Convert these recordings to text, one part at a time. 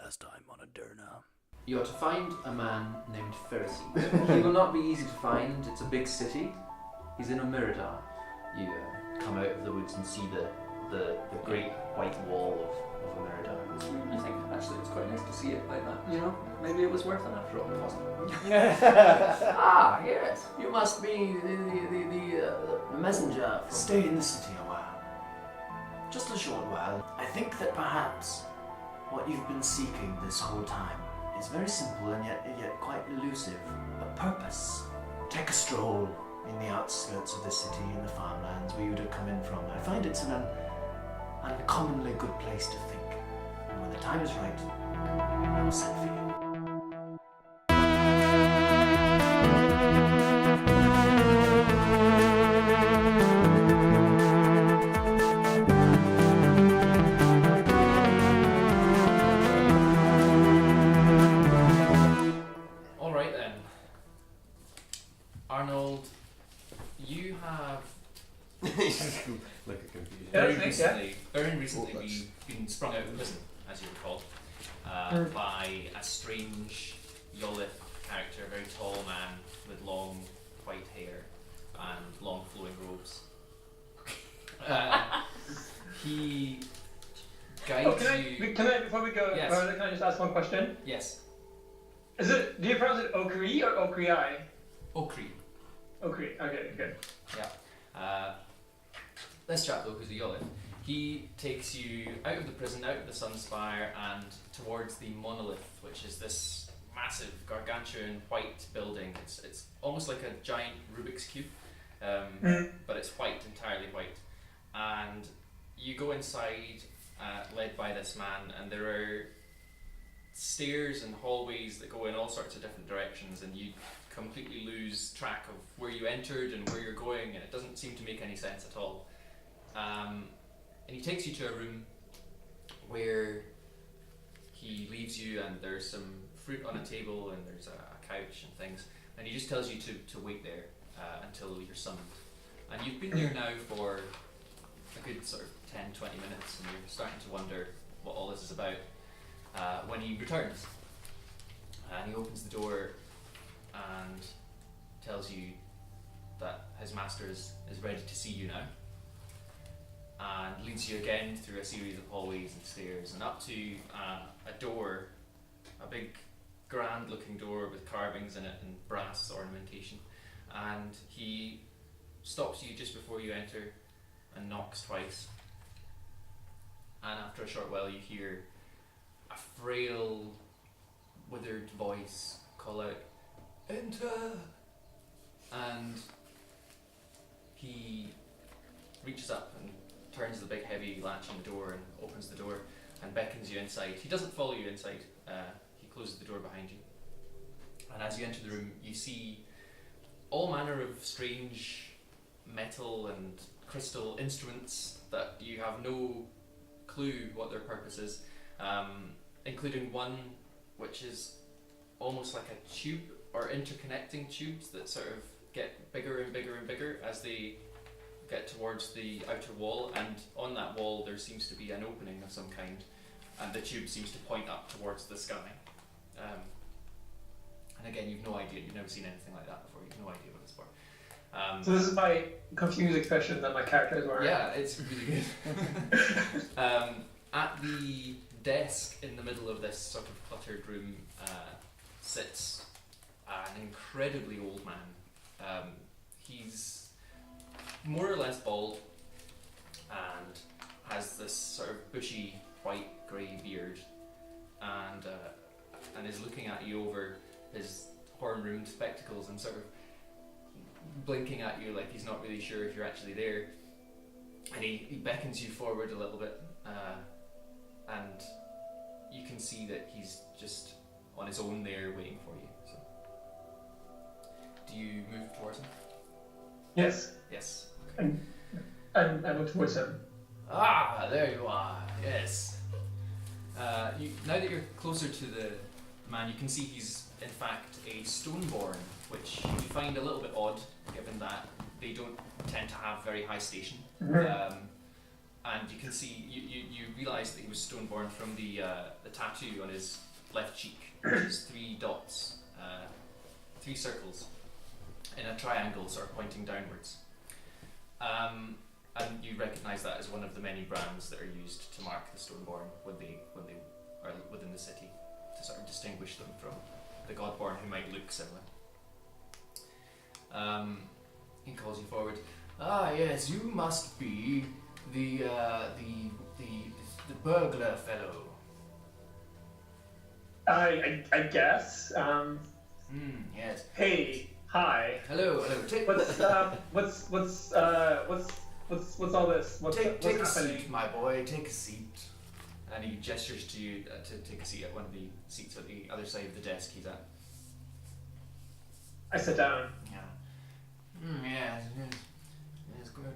Last time on Adurna. You are to find a man named Pharisee. He will not be easy to find. It's a big city. He's in Omiradar. You come out of the woods and see the great white wall of Omiradar. I think actually it's quite nice to see it like that. You know, maybe it was worth it after all. It wasn't. Yes, you must be the messenger. Stay in the city a while. Just a short while. I think that perhaps what you've been seeking this whole time is very simple and yet quite elusive. A purpose. Take a stroll in the outskirts of the city, in the farmlands where you would have come in from. I find it's an uncommonly good place to think. And when the time is right, I will send for you. Alright then. Arnold, you have Look at confusion. very recently you've been sprung out of prison, as you recall, by a strange Yolith character, a very tall man with long white hair and long flowing robes. He guides you. Can I, before we go Yes. further, can I just ask one question? Yes, Do you pronounce it Okri or Okriai? Okri. Okri, okay, good. This chap though, who's a Yolith, he takes you out of the prison, out of the Sunspire, and towards the Monolith, which is this massive, gargantuan white building. It's almost like a giant Rubik's Cube, but it's white, entirely white. And you go inside, led by this man, and there are stairs and hallways that go in all sorts of different directions, and you completely lose track of where you entered and where you're going, and it doesn't seem to make any sense at all. And he takes you to a room where he leaves you, and there's some fruit on a table, and there's a couch and things, and he just tells you to wait there until you're summoned. And you've been there now for a good sort of 10-20 minutes, and you're starting to wonder what all this is about when he returns. And he opens the door and tells you that his master is ready to see you now, and leads you again through a series of hallways and stairs and up to a door, a big grand looking door with carvings in it and brass ornamentation, and he stops you just before you enter and knocks twice, and after a short while you hear a frail, withered voice call out, "Enter!" And he reaches up and turns the big heavy latch on the door and opens the door and beckons you inside. He doesn't follow you inside, he closes the door behind you. And as you enter the room, you see all manner of strange metal and crystal instruments that you have no clue what their purpose is, including one which is almost like a tube or interconnecting tubes that sort of get bigger and bigger and bigger as they get towards the outer wall, and on that wall there seems to be an opening of some kind, and the tube seems to point up towards the sky. And again, you've no idea, you've never seen anything like that before, you've no idea what it's for. So this is my confused expression that my character is wearing. Yeah, it's really good. At the desk in the middle of this sort of cluttered room sits an incredibly old man. He's more or less bald and has this sort of bushy white grey beard, and is looking at you over his horn-rimmed spectacles and sort of blinking at you like he's not really sure if you're actually there. And he beckons you forward a little bit, and you can see that he's just on his own there waiting for you. So, do you move towards him? Yes. Yes. And I look towards him. Ah, there you are. Yes. Now that you're closer to the man, you can see he's in fact a stoneborn, which you find a little bit odd, given that they don't tend to have very high station. and you can see you realise that he was stoneborn from the tattoo on his left cheek, which is 3 dots, 3 circles in a triangle, sort of pointing downwards. And you recognise that as one of the many brands that are used to mark the stoneborn when they are within the city, to sort of distinguish them from the godborn who might look similar. He calls you forward. Ah, yes, you must be the burglar fellow. I guess. Yes. Hey, hi. Hello. What's all this? What's Take a happening? seat, my boy. Take a seat. And he gestures to you to take a seat at one of the seats at the other side of the desk he's at. I sit down. Yeah. Yes.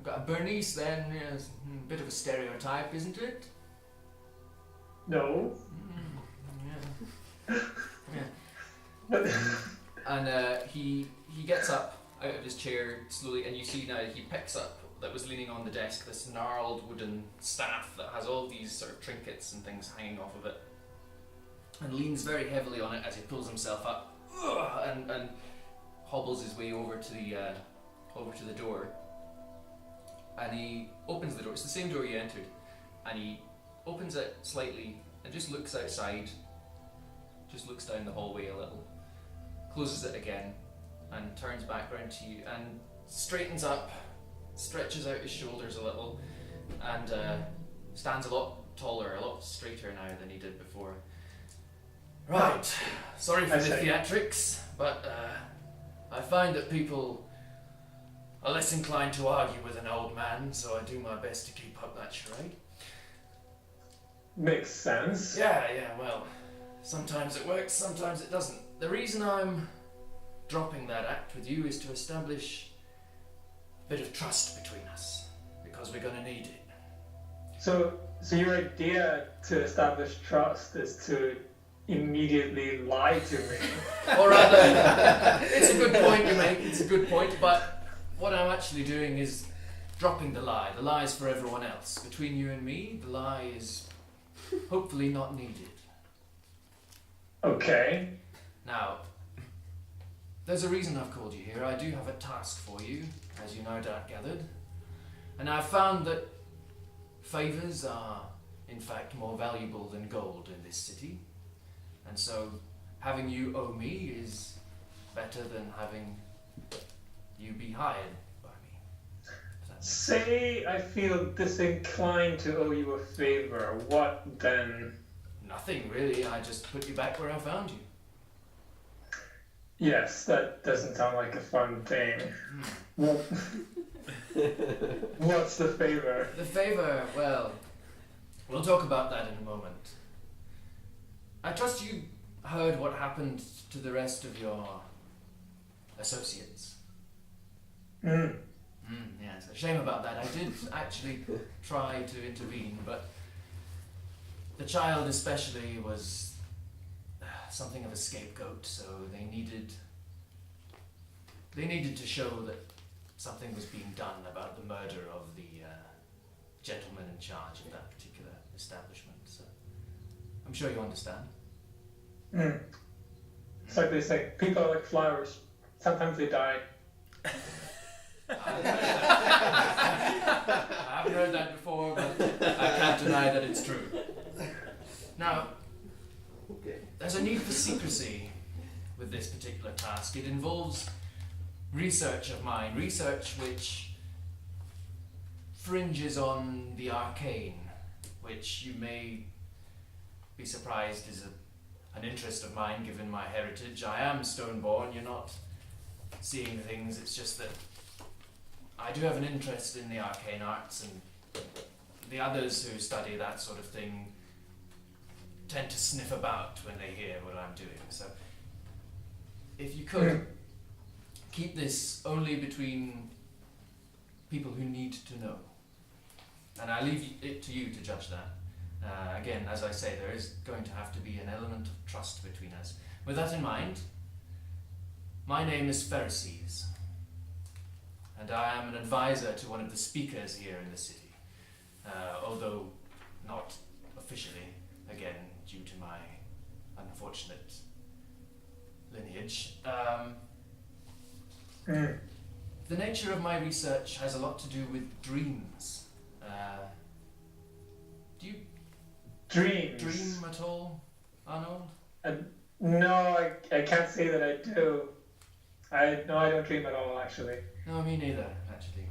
Got a Bernice then. Yes. Bit of a stereotype, isn't it? No. Yeah. And he gets up out of his chair slowly, and you see now he picks up, that was leaning on the desk, this gnarled wooden staff that has all these sort of trinkets and things hanging off of it, and leans very heavily on it as he pulls himself up and hobbles his way over to the door. And he opens the door. It's the same door you entered, and he opens it slightly and just looks outside, just looks down the hallway a little, closes it again, and turns back round to you and straightens up, stretches out his shoulders a little, and stands a lot taller, a lot straighter now than he did before. Right, sorry for the theatrics, but I find that people are less inclined to argue with an old man, so I do my best to keep up that charade. Makes sense. Yeah, well, sometimes it works, sometimes it doesn't. The reason I'm dropping that act with you is to establish a bit of trust between us, because we're going to need it. So your idea to establish trust is to immediately lie to me. Or rather, it's a good point you make, it's a good point, but what I'm actually doing is dropping the lie. The lie is for everyone else. Between you and me, the lie is hopefully not needed. Okay. Now, there's a reason I've called you here. I do have a task for you, as you no doubt gathered. And I've found that favours are, in fact, more valuable than gold in this city. And so, having you owe me is better than having you be hired by me. Say I feel disinclined to owe you a favor. What then? Nothing, really. I just put you back where I found you. Yes, that doesn't sound like a fun thing. Well, what's the favor? The favour, well, we'll talk about that in a moment. I trust you heard what happened to the rest of your associates. Yes, a shame about that. I did actually try to intervene, but the child especially was something of a scapegoat, so they needed to show that something was being done about the murder of the gentleman in charge of that particular establishment. So I'm sure you understand. It's like they say, people are like flowers. Sometimes they die. I haven't heard that before, but I can't deny that it's true. Now, there's a need for secrecy with this particular task. It involves research of mine, research which fringes on the arcane, which you may be surprised is an interest of mine given my heritage. I am stoneborn, you're not seeing things, it's just that I do have an interest in the arcane arts, and the others who study that sort of thing tend to sniff about when they hear what I'm doing. So if you could keep this only between people who need to know, and I leave it to you to judge that. Again, as I say, there is going to have to be an element of trust between us. With that in mind, my name is Pharisees, and I am an advisor to one of the speakers here in the city. although not officially, again, due to my unfortunate lineage. The nature of my research has a lot to do with dreams. Do you Dreams. dream at all, Arnold? No, I can't say that I do. I don't dream at all, actually. No, me neither, actually.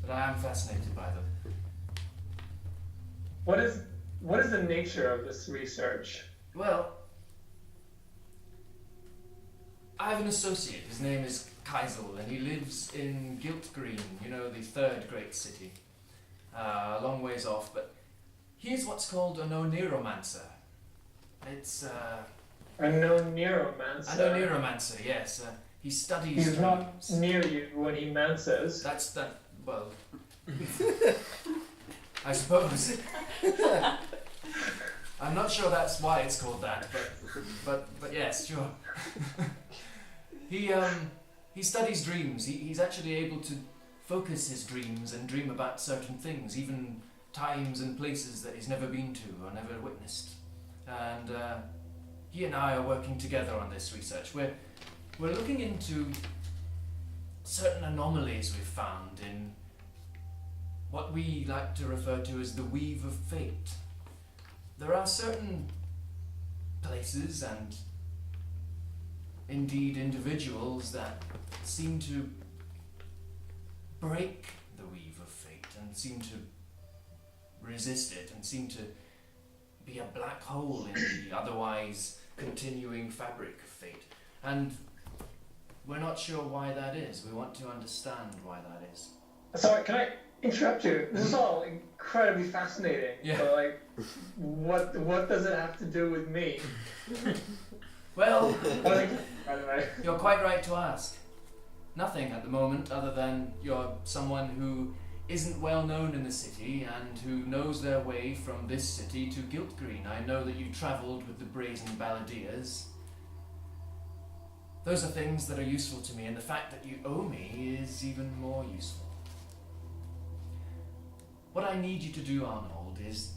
But I am fascinated by them. What is the nature of this research? Well, I have an associate. His name is Kaisel, and he lives in Gilt Green, the third great city. A long ways off, but he's what's called an oneiromancer. It's, A neuromancer. An oneiromancer, yes. He studies He's dreams. not near you when he mances. Well, I suppose. I'm not sure that's why it's called that, but yes, sure. He studies dreams. He's actually able to focus his dreams and dream about certain things, even times and places that he's never been to or never witnessed. And he and I are working together on this research. We're looking into certain anomalies we've found in what we like to refer to as the weave of fate. There are certain places and indeed individuals that seem to break the weave of fate and seem to resist it and seem to be a black hole in the otherwise continuing fabric of fate. And we're not sure why that is. We want to understand why that is. Sorry, can I interrupt you? This is all incredibly fascinating. Yeah. But what does it have to do with me? Well, By the way. you're quite right to ask. Nothing at the moment, other than you're someone who isn't well known in the city and who knows their way from this city to Gilt Green. I know that you travelled with the Brazen Balladeers. Those are things that are useful to me, and the fact that you owe me is even more useful. What I need you to do, Arnold, is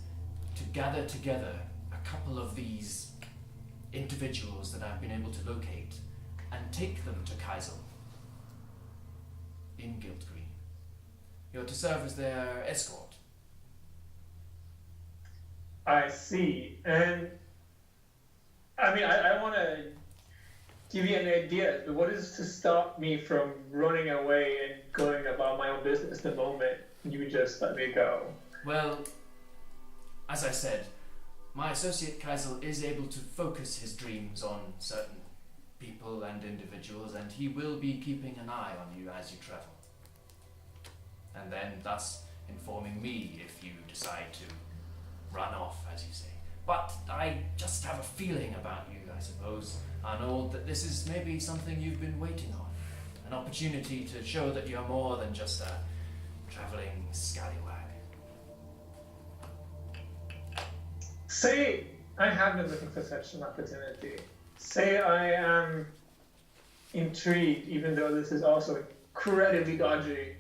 to gather together a couple of these individuals that I've been able to locate and take them to Kaisel in Gilt Green. You're to serve as their escort. I see. And I want to give you an idea, but what is to stop me from running away and going about my own business the moment you just let me go? Well, as I said, my associate Kaisel is able to focus his dreams on certain people and individuals, and he will be keeping an eye on you as you travel. And then thus informing me if you decide to run off, as you say. But I just have a feeling about you, I suppose, Arnold, that this is maybe something you've been waiting on. An opportunity to show that you're more than just a travelling scallywag. Say I have been looking for such an opportunity. Say I am intrigued, even though this is also incredibly dodgy.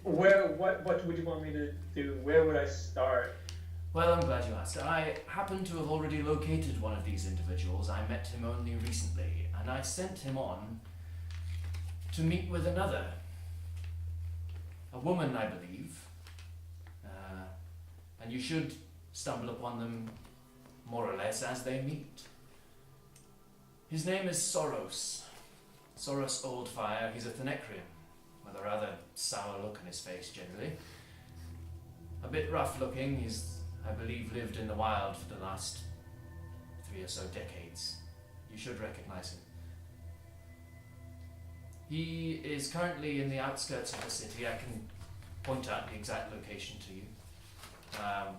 What would you want me to do? Where would I start? Well, I'm glad you asked. I happen to have already located one of these individuals. I met him only recently, and I sent him on to meet with another. A woman, I believe. And you should stumble upon them more or less as they meet. His name is Soros. Soros Oldfire. He's a Thanecrian, with a rather sour look on his face generally. A bit rough looking. He's, I believe, lived in the wild for the last 3 or so decades. You should recognize him. He is currently in the outskirts of the city. I can point out the exact location to you.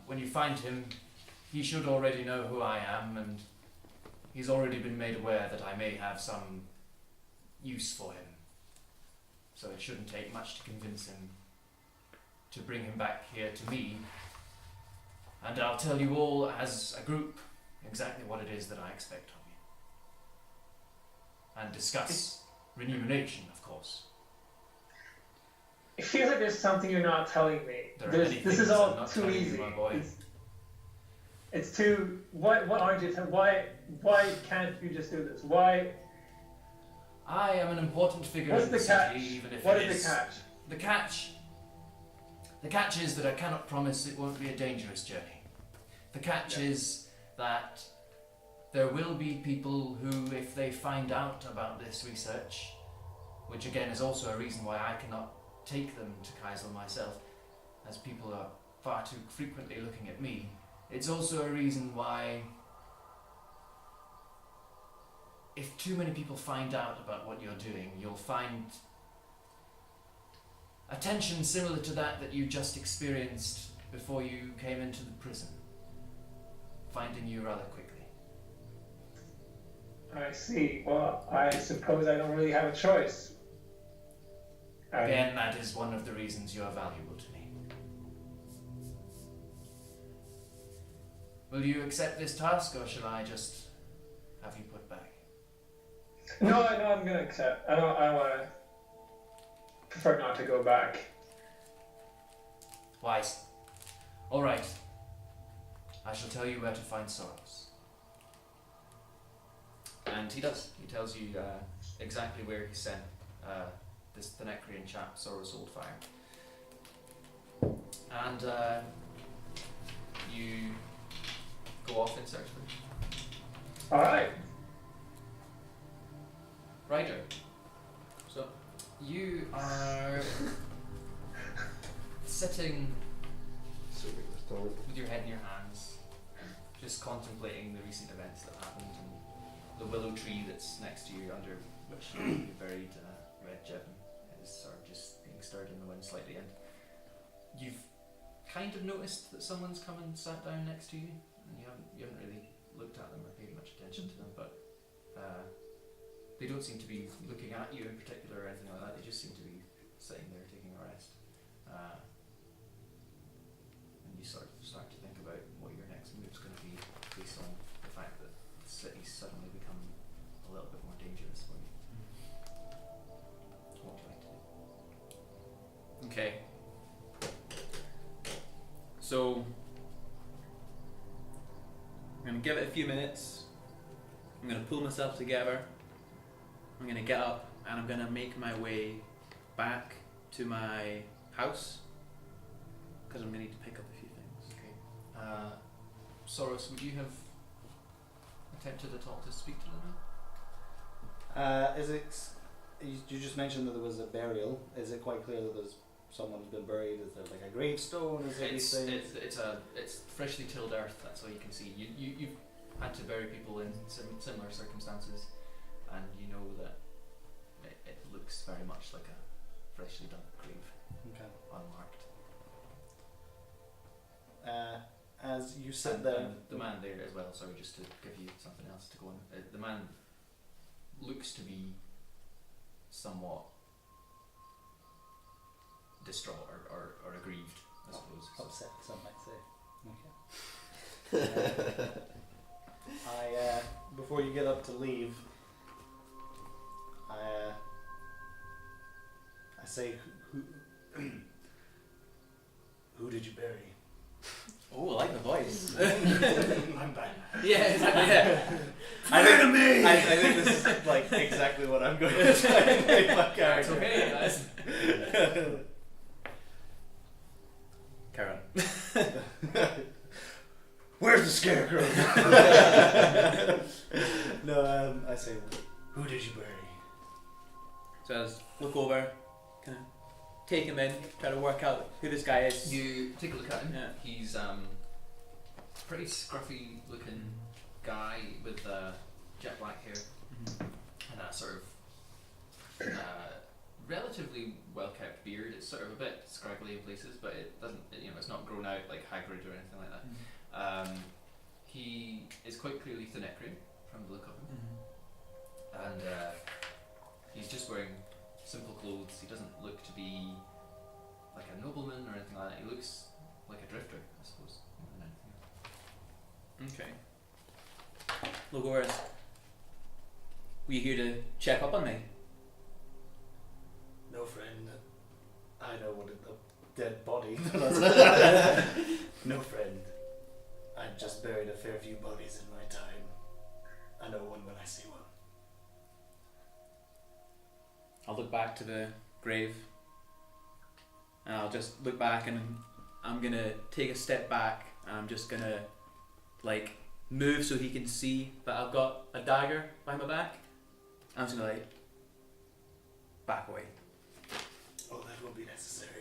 When you find him, he should already know who I am, and he's already been made aware that I may have some use for him. So it shouldn't take much to convince him to bring him back here to me. And I'll tell you all as a group exactly what it is that I expect of you. And discuss remuneration, of course. It feels like there's something you're not telling me. There are many This things is I'm all not too telling you, easy. my boy. It's too. What aren't you? Why can't you just do this? Why? I am an important figure What's in the the catch? city, even if What it is the catch? The catch is that I cannot promise it won't be a dangerous journey. The catch is that there will be people who, if they find out about this research, which again is also a reason why I cannot take them to Kaisel myself, as people are far too frequently looking at me, it's also a reason why if too many people find out about what you're doing, you'll find a tension similar to that you just experienced before you came into the prison, finding you rather quickly. I see. Well, I suppose I don't really have a choice. Again, that is one of the reasons you are valuable to me. Will you accept this task, or shall I just have you put back? No, I'm gonna accept. I want to. Prefer not to go back. Wise. All right. I shall tell you where to find Soros. And he does. He tells you exactly where he sent this Thanecrian chap, Soros Oldfire. And you go off in search of him. All right. Ryder. So you are sitting with your head in your hands, just contemplating the recent events that happened and the willow tree that's next to you, under which you buried Red Jevon, is sort of just being stirred in the wind slightly. And you've kind of noticed that someone's come and sat down next to you, and you haven't really looked at them or paid much attention to them, but they don't seem to be looking at you in particular or anything like that. They just seem to be sitting there taking a rest. And you sort of start to think about what your next move's going to be based on the fact that the city's suddenly become a little bit more dangerous for you. What would you like to do? Okay. So I'm gonna give it a few minutes. I'm gonna pull myself together. I'm gonna get up and I'm gonna make my way back to my house because I'm gonna need to pick up a few things. Okay. Soros, would you have attempted at all to speak to them? Is it? You just mentioned that there was a burial. Is it quite clear that there's someone's been buried? Is there like a gravestone? Is there It's freshly tilled earth. That's all you can see. You've had to bury people in similar circumstances, and you know that it looks very much like a freshly dug grave, unmarked. As you sit And there, the man there as well. Sorry, just to give you something else to go on. The man looks to be somewhat distraught or aggrieved, I suppose. upset, some might say. Okay. Before you get up to leave, I say, who did you bury? Oh, I like the voice. I'm back. Yeah, exactly. Yeah. I think this is like exactly what I'm going to try and make my character. Okay, guys. Karen. Where's the scarecrow? No, I say, who did you bury? So I just look over, kind of take him in, try to work out who this guy is. You take a look at him. Yeah. He's pretty scruffy looking guy with jet black hair and that sort of relatively well kept beard. It's sort of a bit scraggly in places, but it doesn't. It's not grown out like Hagrid or anything like that. He is quite clearly Thanecrian from the look of him, and he's just wearing simple clothes. He doesn't look to be like a nobleman or anything like that. He looks like a drifter, I suppose, more than anything else. Okay. Look over. Were you here to check up on me? No, friend. I know dead body. No friend. I just buried a fair few bodies in my time. I know one when I see one. I'll look back to the grave, and I'll just look back, and I'm gonna take a step back, and I'm just gonna like move so he can see that I've got a dagger by my back. I'm just gonna like back away. Oh, that will be necessary.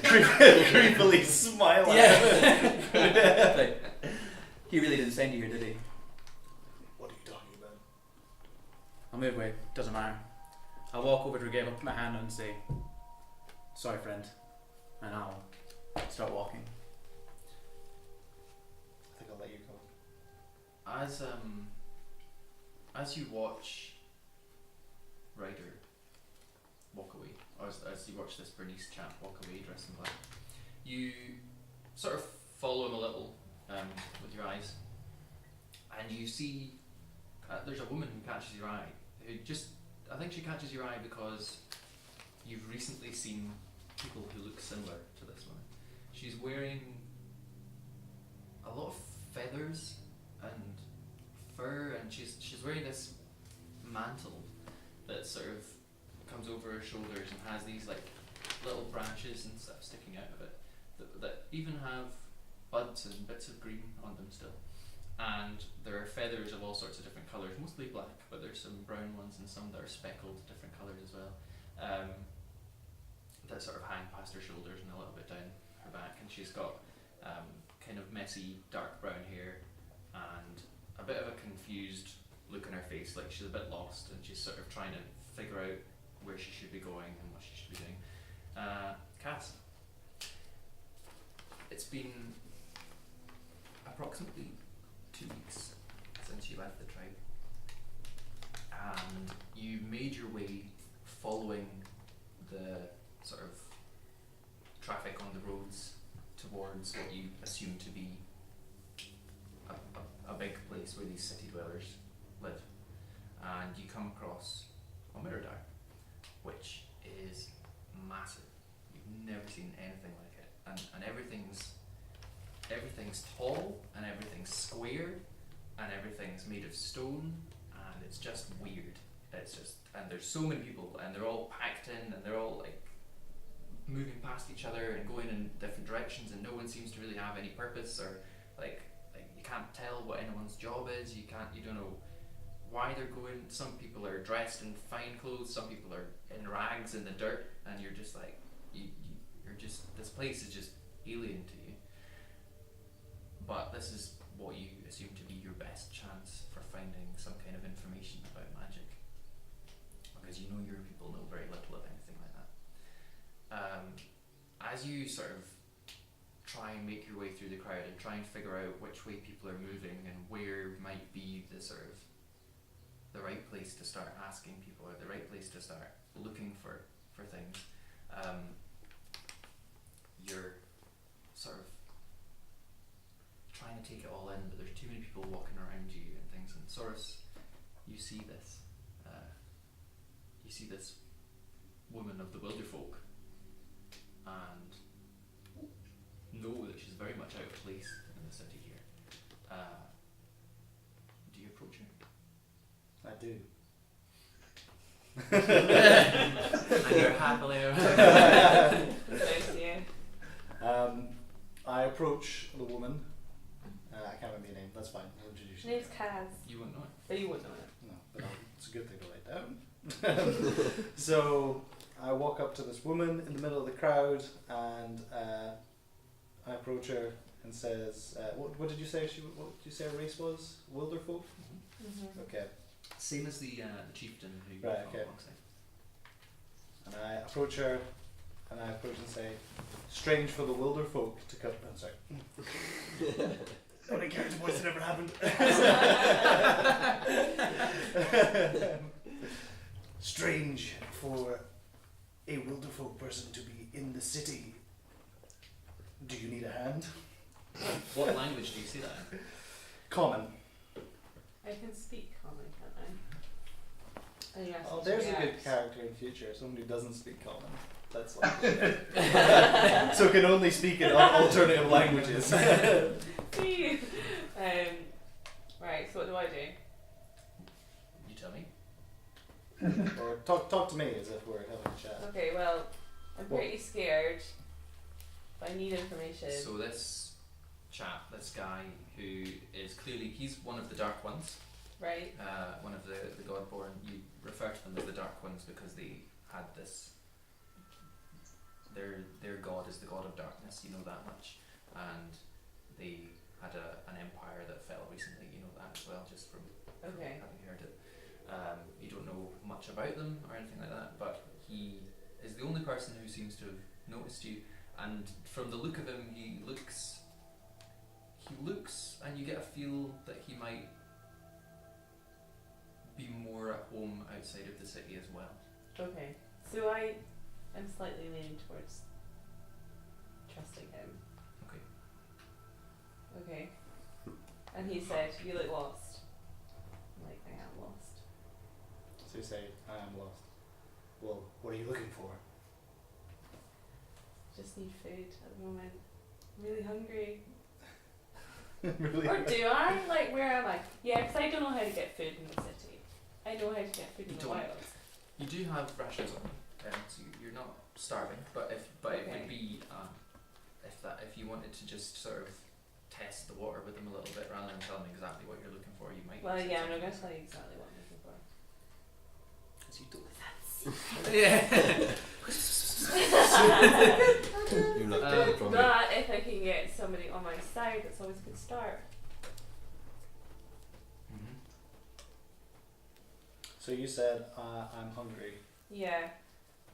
Creepily smiling. Yeah. Like, he really didn't send you here, did he? What are you talking about? I'll move away. Doesn't matter. I'll walk over to the grave. I'll put my hand on and say, "Sorry, friend," and I'll start walking. I think I'll let you go. As you watch Ryder walk away, or as you watch this Bernice chap walk away dressed in black, you sort of follow him a little with your eyes, and you see there's a woman who catches your eye. I think she catches your eye because you've recently seen people who look similar to this woman. She's wearing a lot of feathers and fur, and she's wearing this mantle that sort of comes over her shoulders and has these like little branches and stuff sticking out of it that even have buds and bits of green on them still. And there are feathers of all sorts of different colours, mostly black, but there's some brown ones and some that are speckled different colours as well, that sort of hang past her shoulders and a little bit down her back. And she's got kind of messy dark brown hair and a bit of a confused look on her face, like she's a bit lost and she's sort of trying to figure out where she should be going and what she should be doing. Cass, it's been approximately 2 weeks since you left the tribe, and you made your way following the sort of traffic on the roads towards what you assume to be a big place where these city dwellers live, and you come across Omiradar, which is massive. You've never seen anything like it, and everything's tall and everything's square and everything's made of stone, and it's just weird. And there's so many people, and they're all packed in, and they're all like moving past each other and going in different directions, and no one seems to really have any purpose, or like you can't tell what anyone's job is. You don't know why they're going. Some people are dressed in fine clothes, some people are in rags in the dirt, and you're just like this place is just alien to you. But this is what you assume to be your best chance for finding some kind of information about magic, because you know your people know very little of anything like that. As you sort of try and make your way through the crowd and try and figure out which way people are moving and where might be the sort of the right place to start asking people, or the right place to start looking for things, you're sort of trying to take it all in, but there's too many people walking around you and things. And Soros, you see this woman of the Wilderfolk, and know that she's very much out of place in the city here. Do you approach her? I do. And you're happily Thanks, yeah. I approach the woman. I can't remember your name. That's fine. I'll introduce Her you. name's Kaz. You won't know it. But you wouldn't know it. No, but it's a good thing to write down. So I walk up to this woman in the middle of the crowd, and I approach her and says, "What did you say? What did you say her race was? Wilderfolk." Mm-hmm. Okay. Same as the chieftain who you Right, fought okay. alongside. And I approach her, and say, "Strange for the Wilderfolk to come." I'm sorry. Only character voice that ever happened. Strange for a Wilderfolk person to be in the city. Do you need a hand? What language do you say that in? Common. I can speak common, can't And you ask Oh, me to there's a good react. character in future. Someone who doesn't speak common. That's like so can only speak in alternative languages. Right, so what do I do? You tell me. Or talk to me as if we're having a chat. Okay, well, I'm pretty scared, but I need information. So this chap, this guy who is clearly, he's one of the Dark Ones. Right? One of the Godborn. You refer to them as the Dark Ones because they had this. Their god is the god of darkness. You know that much, and they had an empire that fell recently. You know that as well, just from Okay. having heard it. You don't know much about them or anything like that, but he is the only person who seems to have noticed you. And from the look of him, he looks, and you get a feel that he might be more at home outside of the city as well. Okay. So I'm slightly leaning towards trusting him. Okay. Okay. And he said, "You look lost." I'm like, I am lost. So you say, I am lost. Well, what are you looking for? Just need food at the moment. I'm really hungry. Really? Or do I? Like, where am I? Yeah, because I don't know how to get food in the city. I know how to get food in You the don't. wild. You do have rations on you, so you're not starving. But it Okay. would be if you wanted to just sort of test the water with them a little bit rather than tell them exactly what you're looking for, you might. Well, say yeah, I'm not something. going to tell you exactly what I'm looking for. As you do. Yeah. You're not getting from me. But if I can get somebody on my side, that's always a good start. Mhm. So you said, I'm hungry, Yeah.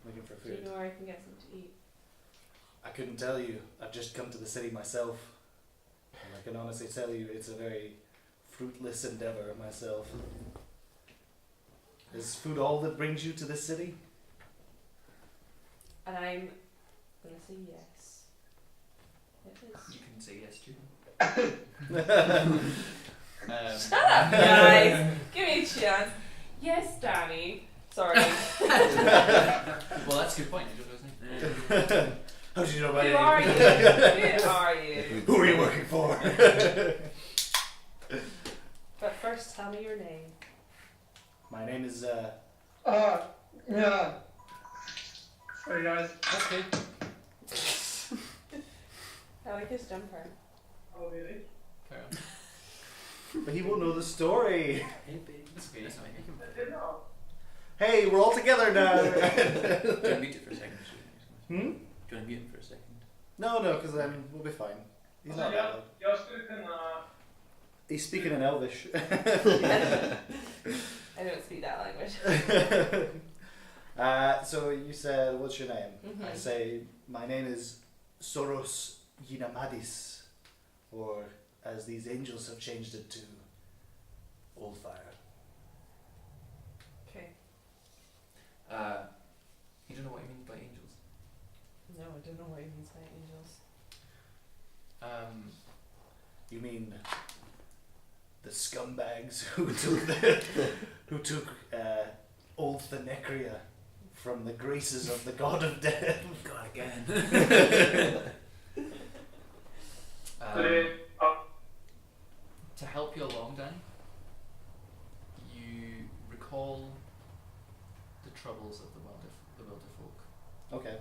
looking for Do you food. know where I can get some to eat? I couldn't tell you. I've just come to the city myself. And I can honestly tell you it's a very fruitless endeavour myself. Is food all that brings you to this city? And I'm going to say yes. It is. You can say yes to. Shut up, guys! Give me a chance. Yes, Danny. Sorry. Well, that's a good point. You don't know his name. How did you know my Who name? are you? Who are you? Who are you working for? But first, tell me your name. My name is, Yeah. Sorry, guys. That's good. I like his jumper. Oh, really? Carry on. but he won't know the story. That's okay. That's fine. I didn't know. Hey, we're all together now. Do you want to mute it for a second? Hmm? Do you want to mute it for a second? No, because then we'll be fine. He's not that loud. Jag skulle kunna... He's speaking in Elvish. I don't speak that language. So you said, what's your name? Mhm. I say, my name is Soros Yinamadis, or as these angels have changed it to, Old Fire. Okay. You don't know what he means by angels. No, I don't know what he means by angels. You mean the scumbags who took Old Thanecria from the graces of the god of death? God again. To help you along, Dan, you recall the troubles of the wilder folk Okay,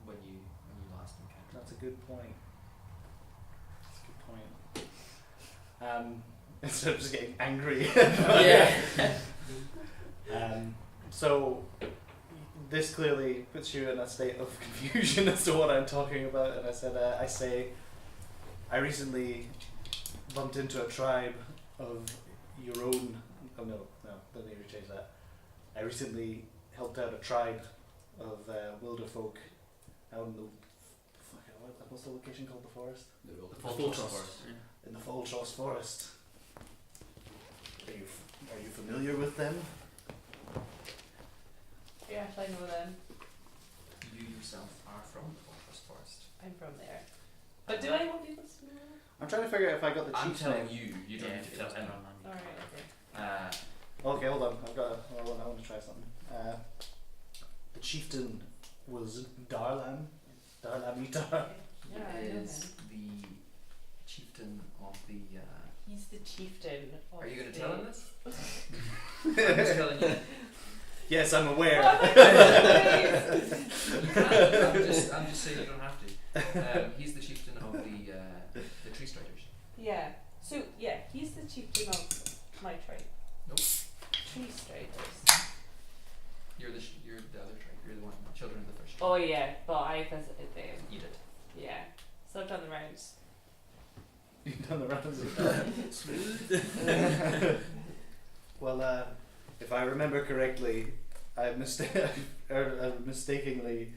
when you last encountered that's a good point. Instead of just getting angry. Yeah. So this clearly puts you in a state of confusion as to what I'm talking about, and I say, I recently bumped into a tribe of your own. Oh no, don't need to change that. I recently helped out a tribe of wilder folk out in the what's the location called? The forest? The Full trust. forest. In the Foltros forest. Are you familiar with them? Yes, I know them. You yourself are from the forest. I'm from there. But do I want people to know? I'm trying to figure out if I got the I'm chief's telling name. you don't need to tell him. Alright, okay. Okay, hold on. I want to try something. The chieftain was Darlan. Darlamitar. Yeah, I know him. is the chieftain of the. He's the chieftain. Of Are you going to the- tell him this? I'm just telling you. Yes, I'm aware. I'm just saying you don't have to. He's the chieftain of the Tree Striders. Yeah. So yeah, he's the chieftain of my tribe. Nope. Tree Striders. You're the other tribe. You're the one. Children of the first tribe. Oh yeah, but I visited them. You did. Yeah. So I've done the rounds. You've done the rounds. Well, if I remember correctly, I mistakenly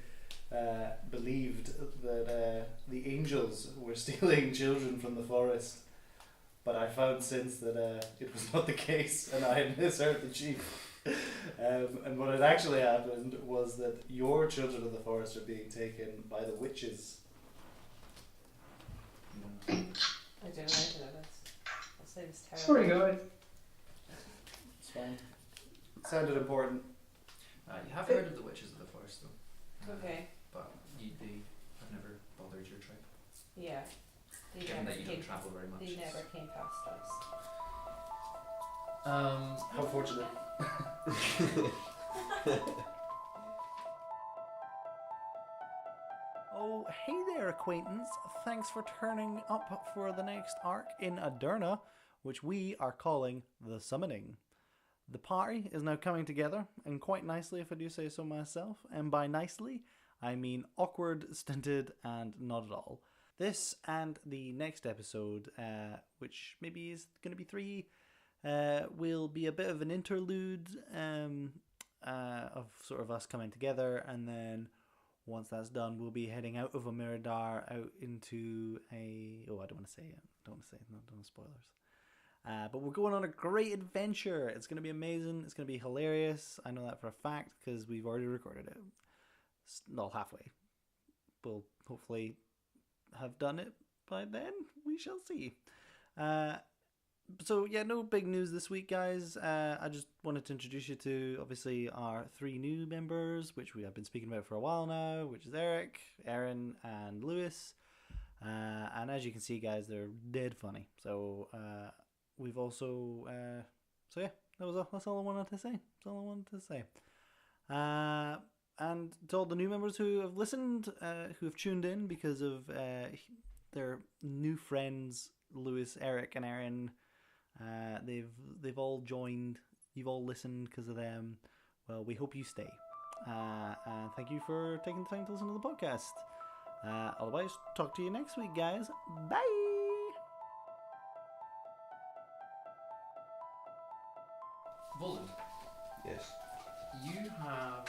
believed that the angels were stealing children from the forest, but I found since that it was not the case, and I had misheard the chief. And what had actually happened was that your children of the forest are being taken by the witches. I don't know anything of this. That sounds terrible. Sorry, guys. It's fine. It sounded important. You have heard of the witches of the forest, though. Okay. But they have never bothered your tribe. Yeah. They Given never that you came. don't travel very much. They never came past us. How fortunate. Oh, hey there, acquaintance. Thanks for turning up for the next arc in Adurna, which we are calling The Summoning. The party is now coming together, and quite nicely if I do say so myself, and by nicely, I mean awkward, stinted, and not at all. This and the next episode, which maybe is going to be 3, will be a bit of an interlude of sort of us coming together, and then once that's done, we'll be heading out of Amiradar out into a... Oh, I don't want to say it. Don't want spoilers. But we're going on a great adventure. It's going to be amazing. It's going to be hilarious. I know that for a fact because we've already recorded it. It's not halfway. We'll hopefully have done it by then. We shall see. So yeah, no big news this week, guys. I just wanted to introduce you to obviously our 3 new members, which we have been speaking about for a while now, which is Eric, Aaron, and Lewis. And as you can see, guys, they're dead funny. So we've also so yeah, that's all I wanted to say. And to all the new members who have listened, who have tuned in because of their new friends, Lewis, Eric, and Aaron. They've all joined. You've all listened because of them. Well, we hope you stay. And thank you for taking the time to listen to the podcast. Otherwise, talk to you next week, guys. Bye. Volan, Yes. you have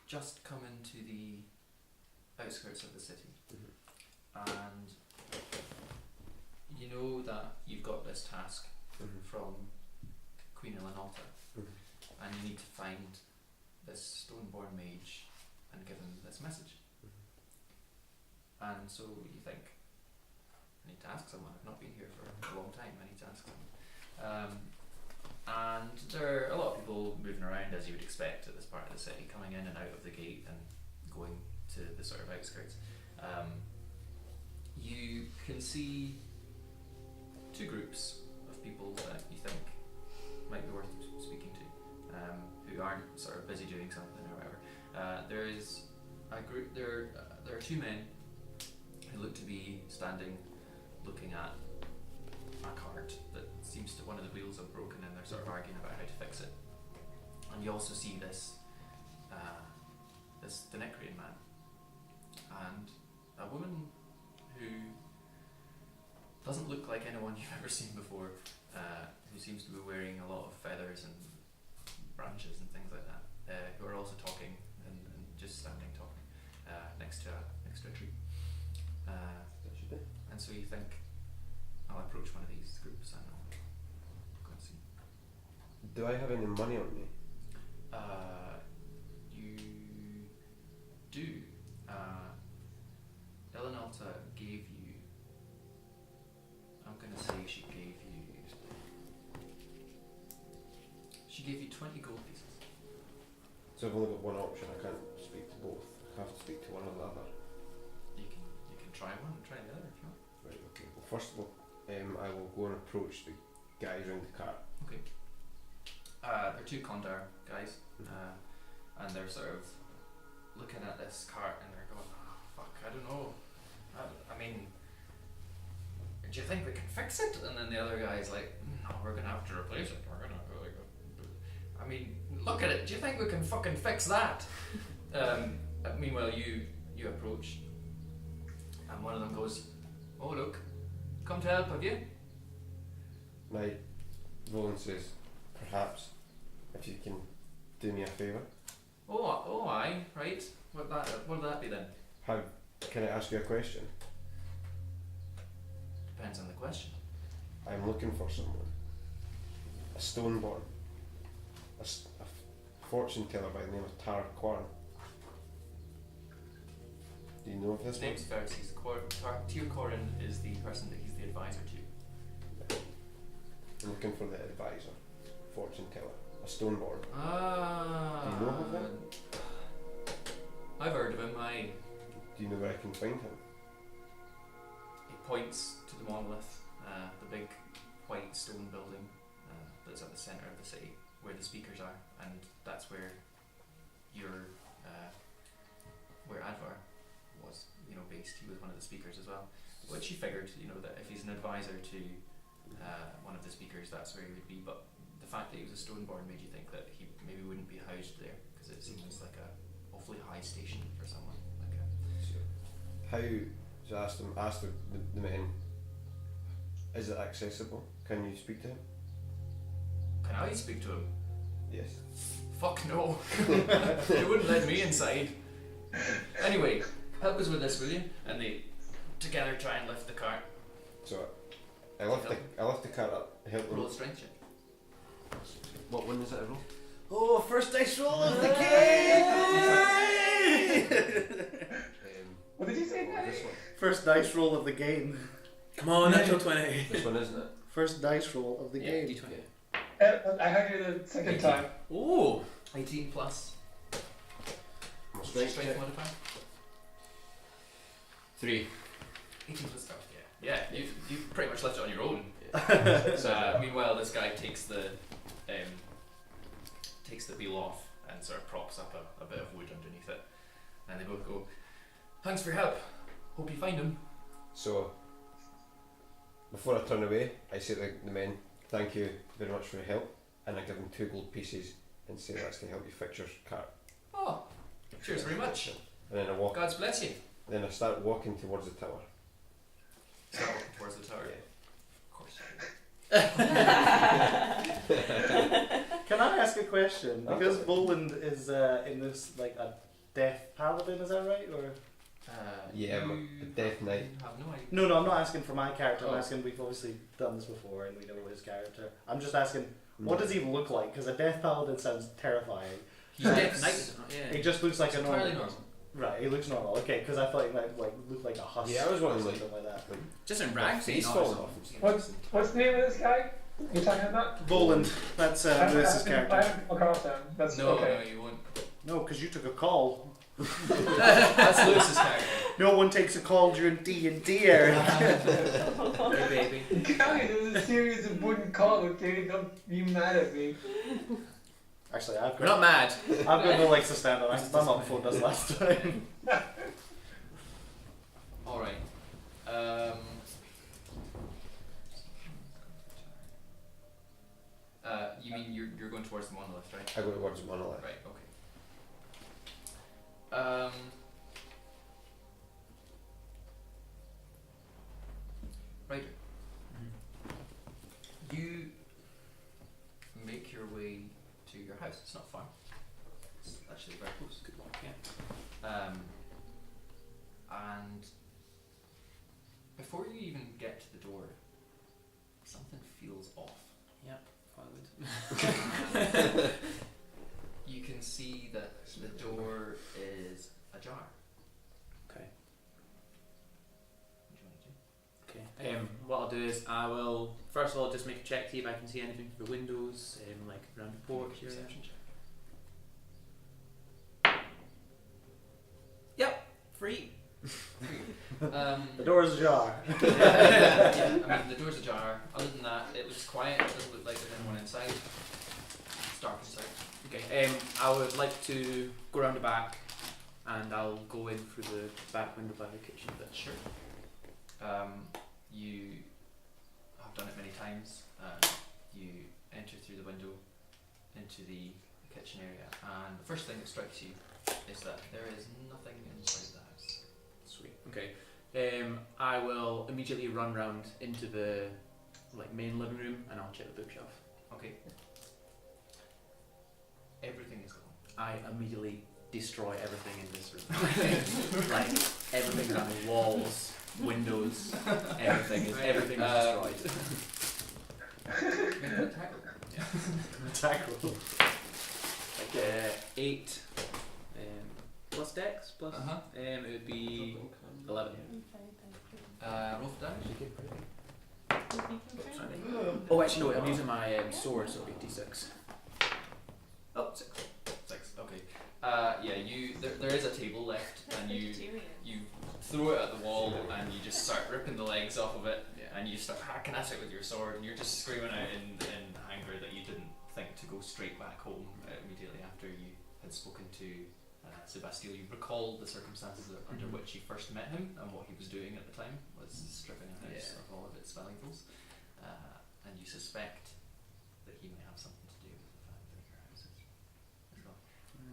just come into the outskirts of the city, and you know that you've got this task from Queen Elenalta, and you need to find this Stoneborn mage and give him this message. And so you think, I need to ask someone. I've not been here for a long time. I need to ask someone. And there are a lot of people moving around, as you would expect at this part of the city, coming in and out of the gate and going to the sort of outskirts. You can see 2 groups of people that you think might be worth speaking to, who aren't sort of busy doing something or whatever. There is a group. There are 2 men who look to be standing, looking at a cart that seems to, one of the wheels have broken, and they're sort of arguing about how to fix it. And you also see this Denecrian man and a woman who doesn't look like anyone you've ever seen before, who seems to be wearing a lot of feathers and branches and things like that, who are also talking and just standing talking next to a tree. And so you think, I'll approach one of these groups and I'll go and see. Do I have any money on me? You do. Elenalta gave you, I'm going to say she gave you She gave you 20 gold pieces. So I've only got one option. I can't speak to both. I have to speak to one or the other. You can try one and try the other if you want. Right. Okay. Well, first of all, I will go and approach the guys around the cart. Okay. They're two Condor guys, and they're sort of looking at this cart and they're going, oh, fuck, I don't know. I mean, do you think we can fix it? And then the other guy's like, no, we're gonna have to replace it. We're gonna go like, I mean, look at it. Do you think we can fucking fix that? Meanwhile, you approach, and one of them goes, oh look, come to help, have you? My Roland says, perhaps, if you can do me a favour. Oh, aye, right. What'd that be then? How can I ask you a question? Depends on the question. I'm looking for someone. A stoneborn. A fortune teller by the name of Tar Quarn. Do you know of this His one? name's Pharisees. Tyr Corin is the person that he's the advisor to. I'm looking for the advisor. Fortune teller. A stoneborn. Ah. Do you know of him? I've heard of him. Do you know where I can find him? He points to the monolith, the big white stone building that's at the centre of the city, where the speakers are, and that's where where Advar was, based. He was one of the speakers as well. Which he figured, that if he's an advisor to one of the speakers, that's where he would be. But the fact that he was a stoneborn made you think that he maybe wouldn't be housed there, because it seems like a awfully high station for someone. So I asked the men, is it accessible? Can you speak to him? Can I speak to him? Yes. Fuck no. They wouldn't let me inside. Anyway, help us with this, will you? And they together try and lift the cart. So I lift the cart up, help them. Roll a strength check. What one is it I roll? Oh, first dice roll of the game! What did you say, Danny? This one. First dice roll of the game. Come on, natural 20. This one, isn't it? First dice roll of the game. D20. I heard you the second time. Ooh, 18 plus. Strength check. modifier. 3. 18 plus stuff. Yeah, you pretty much left it on your own. Meanwhile, this guy takes the wheel off and sort of props up a bit of wood underneath it, and they both go, "Thanks for your help. Hope you find him." So before I turn away, I say to the men, thank you very much for your help, and I give them 2 gold pieces and say that's to help you fix your cart. Oh, cheers very much. And then I walk. God's bless you. Then I start walking towards the tower. Start walking towards the tower. Yeah. Of course. Can I ask a question? Because Boland is in this like a death paladin, is that right? Or Yeah, I'm a death knight. I have no idea. no, I'm not asking for my character. I'm Oh. asking. We've obviously done this before, and we know his character. I'm just asking, what does he look like? Because a death paladin sounds terrifying. He's dead knight, is it not? Yeah. He just looks like It's a entirely normal. normal. Right, he looks normal. Okay, because I thought he might look like a husk. Yeah, I was or wondering, something like that. Just in rags, Face he's falling not. off. What's the name of this guy you're talking about? Boland, that's Lewis's I character. haven't come across him. That's No, okay. no, you won't. No, because you took a call. That's Lewis's character. No one takes a call during D&D, Eric. Hey, baby. Guys, it was a series of wooden calls, okay? Don't be mad at me. Actually, I've We're got not mad. no legs to stand on. I'm up for this last time. Alright. You mean you're going towards the monolith, right? I go towards the monolith. Right, okay. Right. You make your way to your house. It's not far. It's actually very close. Good walk, yeah. And before you even get to the door, something feels off. Yep, I would. You can see that the door is ajar. Okay. What do you want to do? Okay. What I'll do is I will first of all just make a check to see if I can see anything through the windows, like around the porch area. Perception check. Yep, 3. The door's ajar. Yeah, I mean the door's ajar. Other than that, it looks quiet. It doesn't look like there's anyone inside. It's dark inside. Okay. I would like to go around the back, and I'll go in through the back window by the kitchen. But Sure. You have done it many times. You enter through the window into the kitchen area, and the first thing that strikes you is that there is nothing inside the house. Sweet. Okay. I will immediately run round into the main living room, and I'll check the bookshelf. Okay. Everything is gone. I immediately destroy everything in this room. Like everything around the walls, windows, everything is destroyed. Tackle. Like 8 plus dex plus. Uh-huh. It would be 11. Roll for damage. Oh, actually no, I'm using my sword, so it'll be d6. Oh, 6. 6. Okay. Yeah. There is a table left, and you throw it at the wall, and you just start ripping the legs off of it, and you start hacking at it with your sword, and you're just screaming out in anger that you didn't think to go straight back home immediately after you had spoken to Sebastille. You recalled the circumstances under which you first met him, and what he was doing at the time was stripping a house of all of its valuables, and you suspect that he may have something to do with the fact that your house is gone.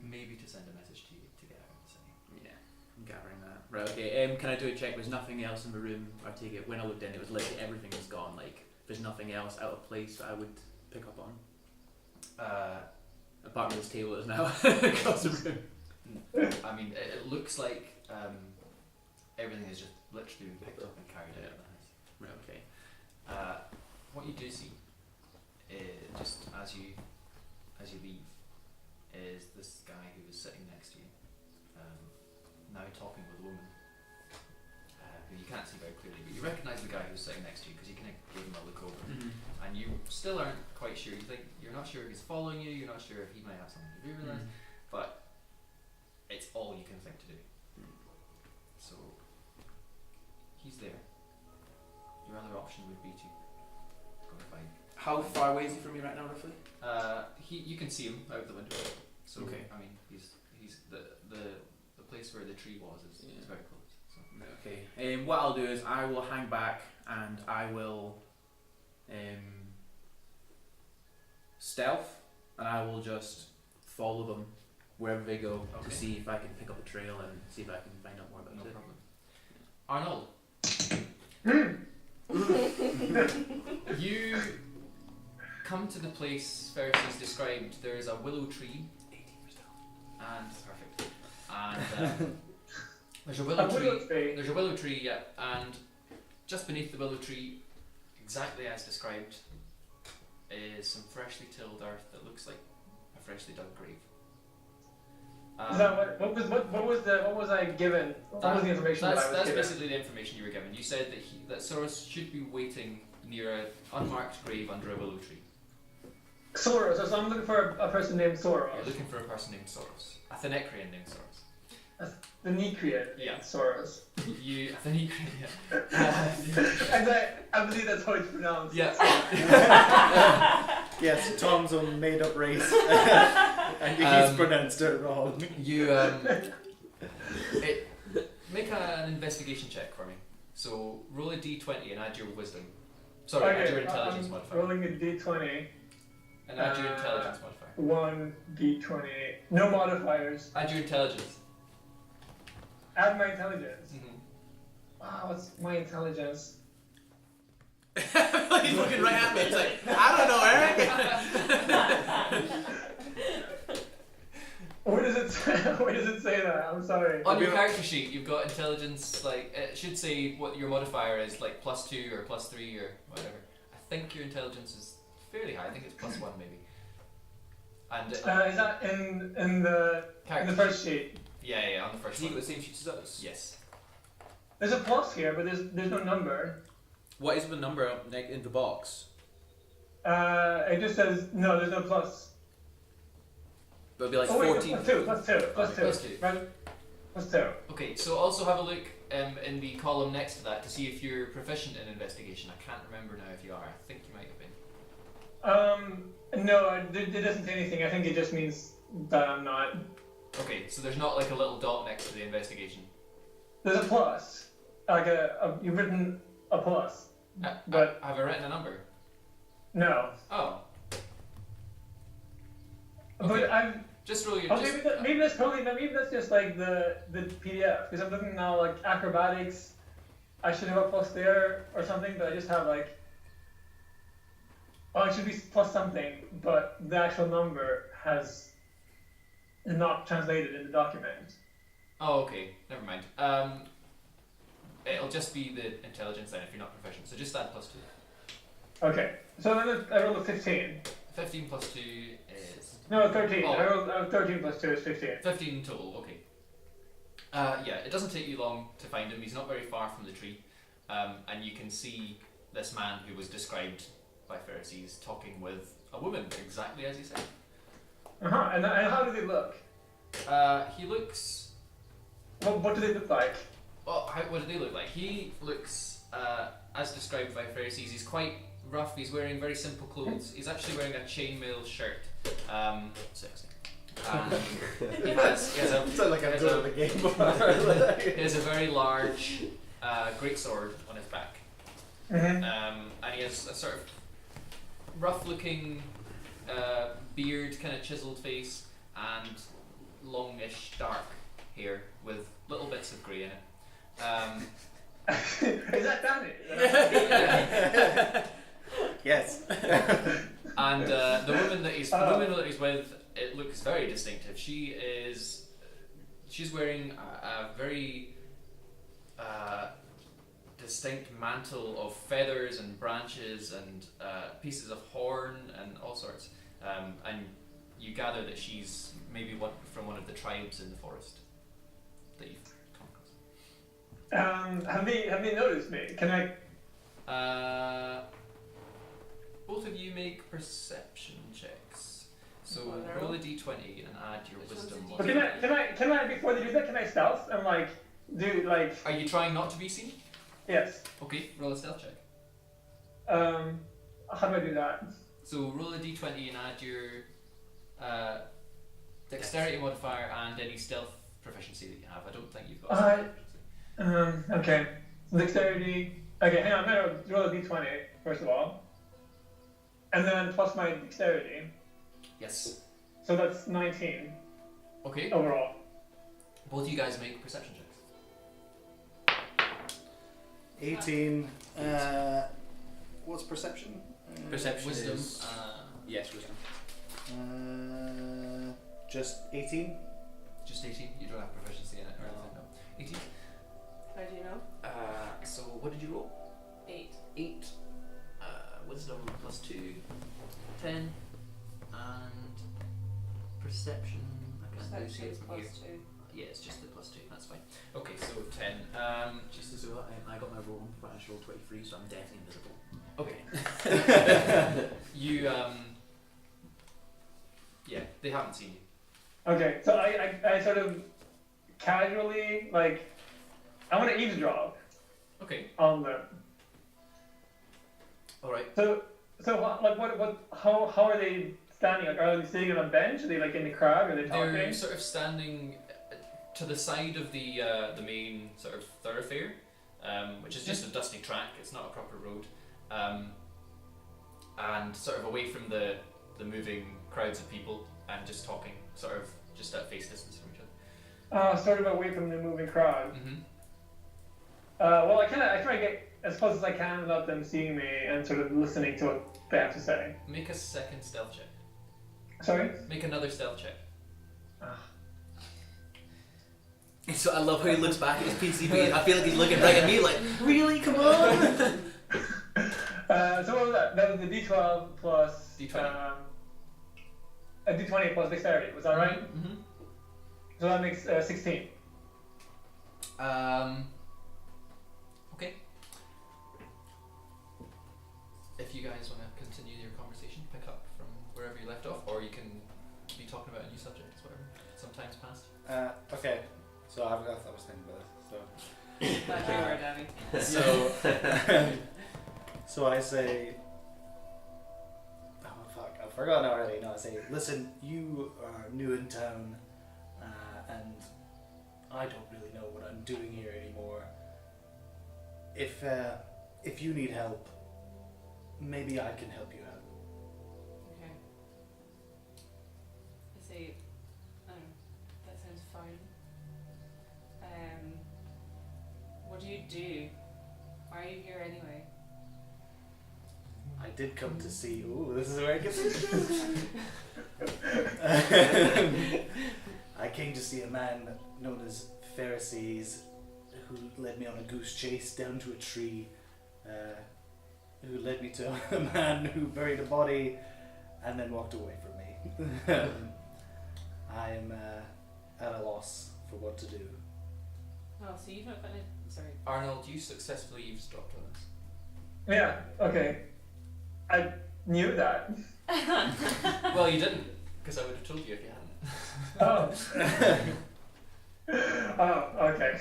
Maybe to send a message to you to get out of the city. Yeah, I'm gathering that. Right, okay. Can I do a check? There's nothing else in the room. I take it when I looked in, it was literally everything was gone. Like, there's nothing else out of place that I would pick up on. Apart from this table that is now across the room. I mean, it looks like everything is just literally been picked up and carried out of the house. Right, okay. What you do see, just as you leave, is this guy who was sitting next to you, now talking with a woman who you can't see very clearly, but you recognise the guy who was sitting next to you because you kind of gave him a look over, and you still aren't quite sure. You think you're not sure if he's following you. You're not sure if he might have something to do with it, but it's all you can think to do. So he's there. Your other option would be to go and find. How far away is he from me right now, roughly? You can see him out the window. So Okay. I mean, he's the place where the tree was is very close. So. Okay. What I'll do is I will hang back and I will stealth, and I will just follow them wherever they go to see if I can pick up a trail and see if I can find out more about No it. problem. Arnold. You come to the place Pharisees described. There is a willow tree. 18 and perfect. And there's a willow tree. There's a willow tree, yeah. And just beneath the willow tree, exactly as described, is some freshly tilled earth that looks like a freshly dug grave. Is that what was I given? What was the information that I was That's given? basically the information you were given. You said that Soros should be waiting near an unmarked grave under a willow tree. Soros. So I'm looking for a person named Soros. You're looking for a person named Soros. A Thanecrian named Soros. The Necrian. Yeah. Soros. A Thanecrian, yeah. I believe that's how it's pronounced. Yes. Yes, Tom's own made-up race, and he's pronounced it wrong. You make an investigation check for me. So roll a d20 and add your wisdom. Sorry, add your intelligence modifier. Rolling a d20. And add your intelligence modifier. 1 d20. No modifiers. Add your intelligence. Add my intelligence. Mm-hmm. Wow, what's my intelligence? He's looking right at me. He's like, I don't know, Eric. Where does it say that? I'm sorry. On your character sheet, you've got intelligence. Like it should say what your modifier is, like +2 or +3 or whatever. I think your intelligence is fairly high. I think it's +1 maybe. And Is that in the first sheet? Yeah, on the first Has he one. got the same sheets as us? Yes. There's a plus here, but there's no number. What is the number in the box? It just says no. There's no plus. It would be like Oh wait, 14. plus two. Plus two. Plus two. Right. Plus two. Okay, so also have a look in the column next to that to see if you're proficient in investigation. I can't remember now if you are. I think you might have been. No, it doesn't say anything. I think it just means that I'm not. Okay, so there's not like a little dot next to the investigation. There's a plus. Like you've written a plus. But have I written a number? no. Oh. But Okay. I've. Just roll your. Oh, maybe that's just like the PDF, because I'm looking now like acrobatics. I should have a plus there or something, but I just have like. Oh, it should be plus something, but the actual number is not translated in the document. Oh, okay. Never mind. It'll just be the intelligence then if you're not proficient. So just add plus 2. Okay, so then I rolled a 15. 15 plus 2 is. No, 13. Oh. I rolled 13 plus 2 is 15. 15 total, okay. Yeah, it doesn't take you long to find him. He's not very far from the tree. And you can see this man who was described by Pharisees talking with a woman, exactly as he said. And how do they look? He looks. What do they look like? Well, what do they look like? He looks, as described by Pharisees, he's quite rough. He's wearing very simple clothes. He's actually wearing a chainmail shirt. Sexy. He has a, Sounds like I'm he has doing a- the game. he has a very large greatsword on his back. Mm-hmm. And he has a sort of rough-looking beard, kind of chiseled face, and longish dark hair with little bits of grey in it. Is that Danny? Yes. And the woman that he's with, it looks very distinctive. She's wearing a very distinct mantle of feathers and branches and pieces of horn and all sorts. And you gather that she's maybe from one of the tribes in the forest that you've come across. Have they noticed me? Can I? Both of you make perception checks. So roll a d20 and add your wisdom. But can I before they do that? Can I stealth and like do like? Are you trying not to be seen? Yes. Okay, roll a stealth check. How do I do that? So roll a d20 and add your dexterity modifier and any stealth proficiency that you have. I don't think you've got stealth proficiency. Okay. Dexterity. Okay, hang on. I'm gonna roll a d20 first of all, and then plus my dexterity. Yes. So that's 19 Okay. overall. Both you guys make perception checks. 18. What's perception? Perception Wisdom. is- Yes, wisdom. Just 18. Just 18. You don't have proficiency in it or anything, no. 18. How do you know? So what did you roll? 8. 8. Wisdom plus 2. 10. And perception. I can't really see it from here. Plus 2. Yeah, it's just the plus 2. That's fine. Okay, so 10. Just as well, I got my roll, but I rolled 23, so I'm definitely invisible. Okay. You yeah, they haven't seen you. Okay, so I sort of casually like I want to eavesdrop Okay. on them. All right. So how are they standing? Like, are they sitting on a bench? Are they like in the crowd? Are they talking? They're sort of standing to the side of the main sort of thoroughfare, which is just a dusty track. It's not a proper road, and sort of away from the moving crowds of people and just talking, sort of just at face distance from each other. Sort of away from the moving crowd. Mm-hmm. Well, I try to get as close as I can without them seeing me and sort of listening to what they have to say. Make a second stealth check. Sorry? Make another stealth check. So I love how he looks back at his PCB. I feel like he's looking back at me like, really? Come on! So what was that? That was the D12 plus... D20. A D20 plus dexterity, was that right? Mm-hmm. So that makes 16. Okay. Okay. So I was thinking about this. Glad you were, Danny. So, so I say, oh fuck, I've forgotten already. No, I say, listen, you are new in town, and I don't really know what I'm doing here anymore. If you need help, maybe I can help you out. Okay. I say, that sounds fine. What do you do? Why are you here anyway? I did come to see. Ooh, this is where it gets interesting. I came to see a man known as Pharisees, who led me on a goose chase down to a tree, who led me to a man who buried a body and then walked away from me. I am at a loss for what to do. Oh, so you've not got it. Sorry. Arnold, you successfully eavesdropped on us. Yeah. Okay. I knew that. Well, you didn't, because I would have told you if you hadn't. Oh, okay.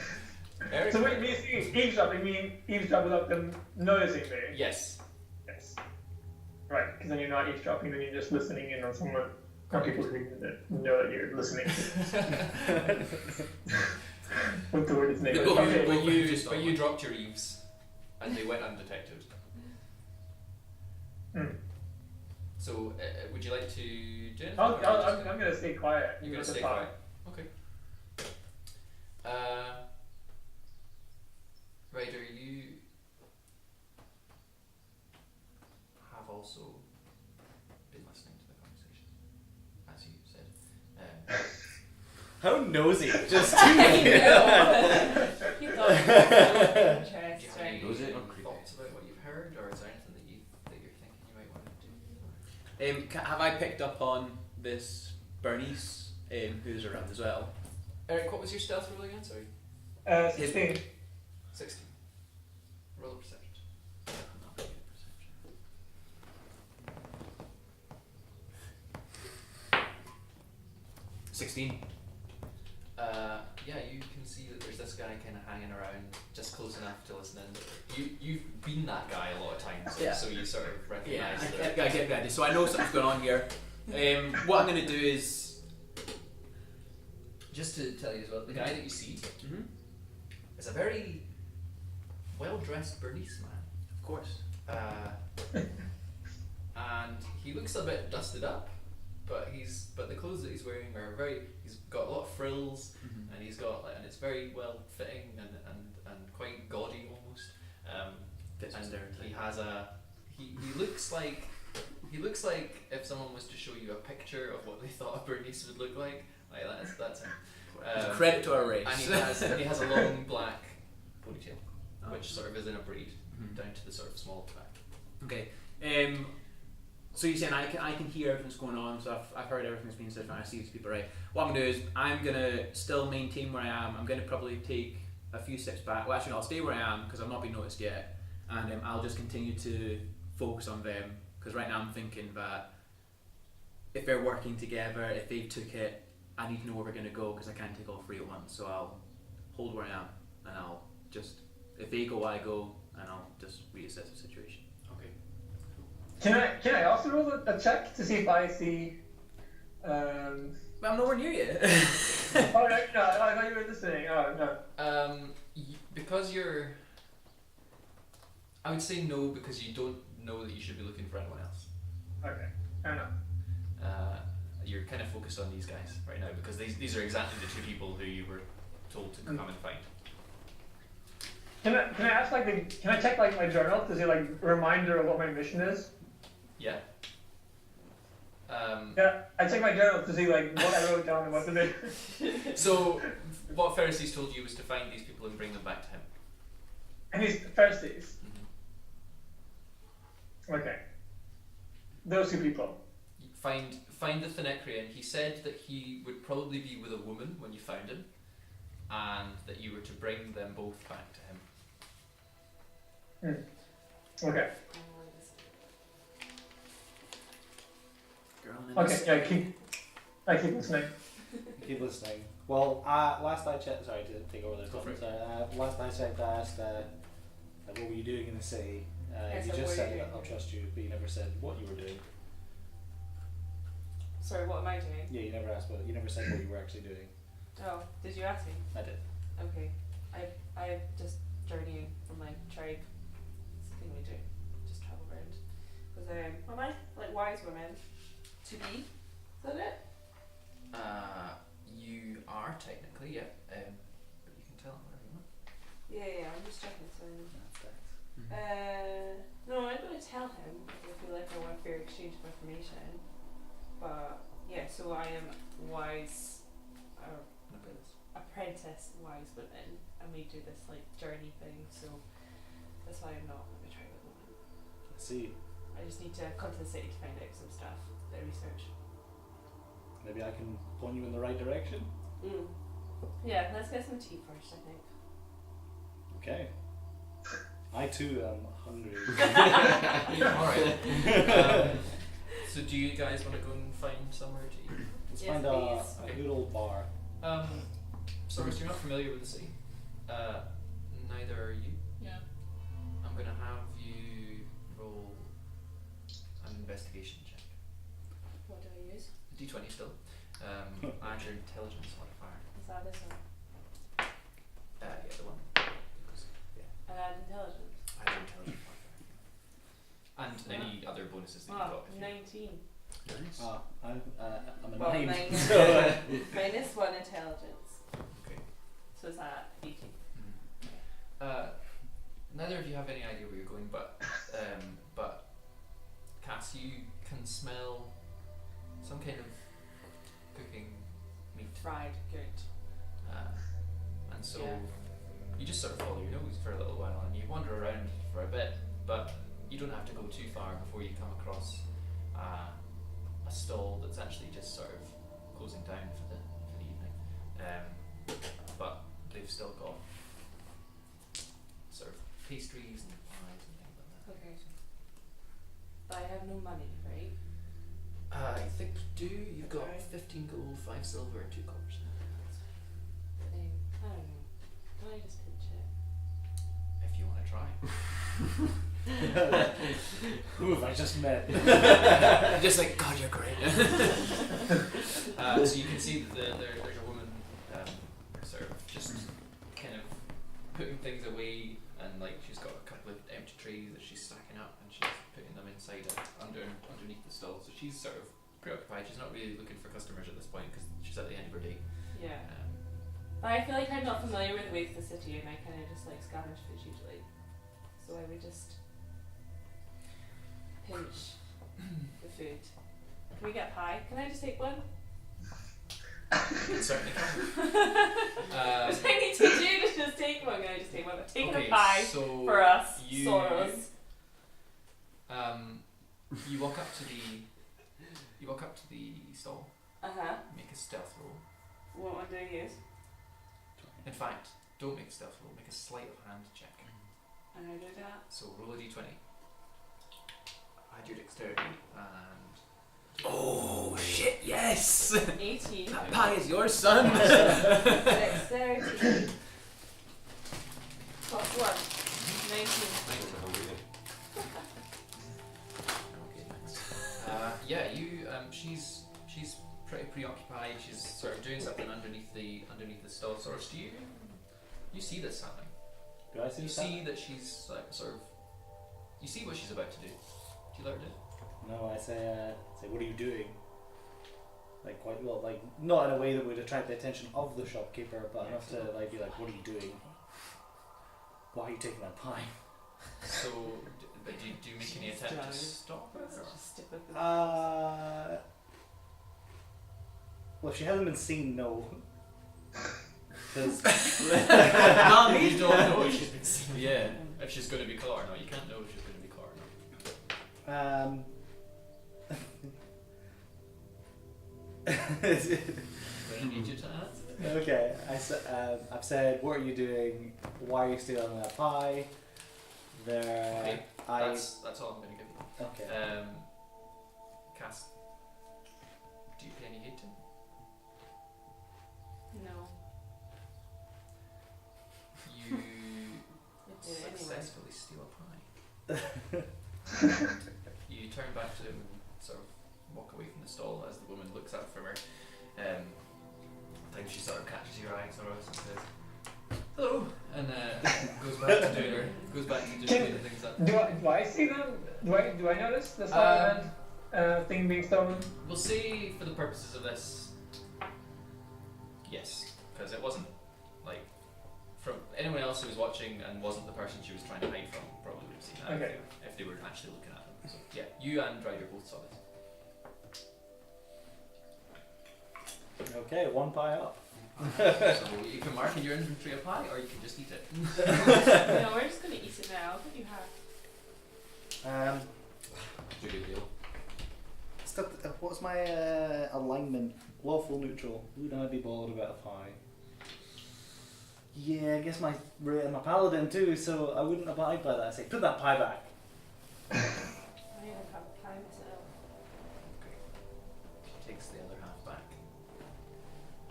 Very So good. when you say eavesdrop, you mean eavesdrop without them noticing me? Yes. Yes. Right, because then you're not eavesdropping, then you're just listening in on someone, on people who know that you're listening. What the word is named? Okay. But you dropped your eaves, and they went undetected. So, would you like to do anything? I'm going to stay quiet. You're going to With the stay talk. quiet? Okay. Ryder, you have also been listening to the conversation, as you said. How nosy! Just I know. You thought it was Do you interest, have any right? Knows it? thoughts about what you've heard, or is there anything that you're thinking you might want to do? Have I picked up on this Bernice who's around as well? Eric, what was your stealth roll again? Sorry. 16. 16. Roll a perception. 16. Yeah, you can see that there's this guy kind of hanging around, just close enough to listen in. You've been that guy a lot of times, Yeah. so you sort of Yeah, recognise I that. get the idea. So I know something's going on here. What I'm going to do is... Just to tell you as well, the guy that you see Mhm. is a very well-dressed Bernice man. Of course. And he looks a bit dusted up, but the clothes that he's wearing are he's got a lot of frills, Mhm. and and it's very well fitting and quite gaudy almost. Fits And his stereotype. he has he looks like if someone was to show you a picture of what they thought a Bernice would look like that's him. Credit to our race. And he has a long black ponytail, Oh. which sort of is in a braid Mhm. down to the sort of small back. Okay. So you're saying I can hear everything's going on, so I've heard everything's being said, and I see these people, right? What I'm going to do is I'm going to still maintain where I am. I'm going to probably take a few steps back. Well, actually, no, I'll stay where I am because I've not been noticed yet, and I'll just continue to focus on them because right now I'm thinking that if they're working together, if they took it, I need to know where we're going to go because I can't take all three at once. So I'll hold where I am, and I'll just, if they go, I go, and I'll just reassess the situation. Okay. Can I also roll a check to see if I see? But I'm nowhere near you. Oh no, I thought you were listening. Oh no. Because you're, I would say no because you don't know that you should be looking for anyone else. Okay, fair enough. You're kind of focused on these guys right now because these are exactly the two people who you were told to come and find. Can I ask can I check like my journal to see like a reminder of what my mission is? Yeah. Yeah, I check my journal to see like what I wrote down and what to do. So, what Pharisees told you was to find these people and bring them back to him. And these Pharisees. Okay. Those two people. Find the Thenecrean. He said that he would probably be with a woman when you found him, and that you were to bring them both back to him. Okay. Girl in Okay. Yeah. I keep listening. Keep listening. Well, last I checked. Sorry to take over this. Go for it. Last I checked, I asked, like, what were you doing in the city? I You said, just "What are said, you "I'll doing?" trust you," but you never said what you were doing. Sorry, what am I doing? Yeah, you never asked what. You never said what you were actually doing. Oh, did you ask me? I did. Okay. I just journeying from my tribe. That's the thing we do. Just travel around. Because am I like wise women to be? Is that it? You are technically, yeah. But you can tell them whatever you want. Yeah, I'm just checking. So. That's No, I'm going to tell him because I feel like I want a fair exchange of information. But yeah, so I am wise, apprentice wise women, and we do this like journey thing. So that's why I'm not going to try at the moment. I see. I just need to come to the city to find out some stuff, the research. Maybe I can point you in the right direction. Yeah, let's get some tea first, I think. Okay. I too am hungry. Alright. So do you guys want to go and find somewhere to eat? Let's Yes, find please. a good old bar. Soros, you're not familiar with the city. Neither are you. Yeah. I'm going to have you roll an investigation check. What do I use? D20 still. Add your intelligence modifier. Is that this one? Yeah, the one. I add intelligence. Add your intelligence modifier. And any other bonuses that you've got. If you 19. Nice. I'm a Well, 9. minus, So, minus 1 intelligence. Okay. So is that 18? Neither of you have any idea where you're going, but Cass, you can smell some kind of cooking meat, Fried, good. and so Yeah. you just sort of follow your nose for a little while, and you wander around for a bit, but you don't have to go too far before you come across a stall that's actually just sort of closing down for the evening, but they've still got sort of pastries and pies and things like that. Okay. But I have no money, right? I think you do. You've got Okay. 15 gold, 5 silver, and 2 coppers. I don't know. Can I just pinch it? If you want to try. who have I just met? Just like, God, you're great. So you can see that there's a woman sort of just kind of putting things away, and like she's got a couple of empty trays that she's stacking up, and she's putting them inside underneath the stall. So she's sort of preoccupied. She's not really looking for customers at this point because she's at the end of her day. Yeah. But I feel like I'm not familiar with the ways of the city, and I kind of just like scavenge food usually. So I would just pinch the food. Can we get pie? Can I just take one? You certainly can. What do I need to do to just take one? Can I just take one? I'm taking Okay, a pie so for us, you- Soros. You walk up to the stall. Uh-huh. Make a stealth roll. What one do I use? In fact, don't make a stealth roll. Make a sleight of hand check. And I do that. So roll a d20. Add your dexterity and. Oh shit! Yes. 18. That pie is yours, son. Dexterity. Plus 1. 19. Okay, thanks. Yeah, you. She's pretty preoccupied. She's sort of doing something underneath the stall. Source, do you see this happening? Do I see You that? see that she's like sort of. You see what she's about to do. Do you let her do it? No, I say, what are you doing? Like quite well, like not in a way that would attract the attention of the shopkeeper, but enough to like be like, what are you doing? Why are you taking that pie? So, but do you make any attempt to stop her? or- Just stick with the Well, if she hasn't been seen, no. 'Cause You don't know if she's been seen. Yeah, if she's going to be caught or not. You can't know if she's going to be caught or not. I need you to answer. Okay, I've said, what are you doing? Why are you stealing that pie? Okay, that's all I'm going to give you. Okay. Cass, do you pay any heed to him? No. You I did it anyway. successfully steal a pie. You turn back to him and sort of walk away from the stall as the woman looks up from her. I think she sort of catches your eye, sort of, and says, "Hello," and goes back to doing the things up. Do I see them? Do I notice the silent thing being stolen? We'll say, for the purposes of this, yes, because it wasn't like from anyone else who was watching and wasn't the person she was trying to hide from probably would have seen that Okay. if they were actually looking at them. So yeah, you and Ryder both saw this. Okay, one pie up. So you can mark in your inventory a pie, or you can just eat it. No, we're just gonna eat it now. What do you have? It's a good deal. What's my alignment? Lawful neutral. Would I be bothered about a pie? Yeah, I guess I'm a paladin too, so I wouldn't abide by that. I say, put that pie back. I don't have a pie myself. She takes the other half back.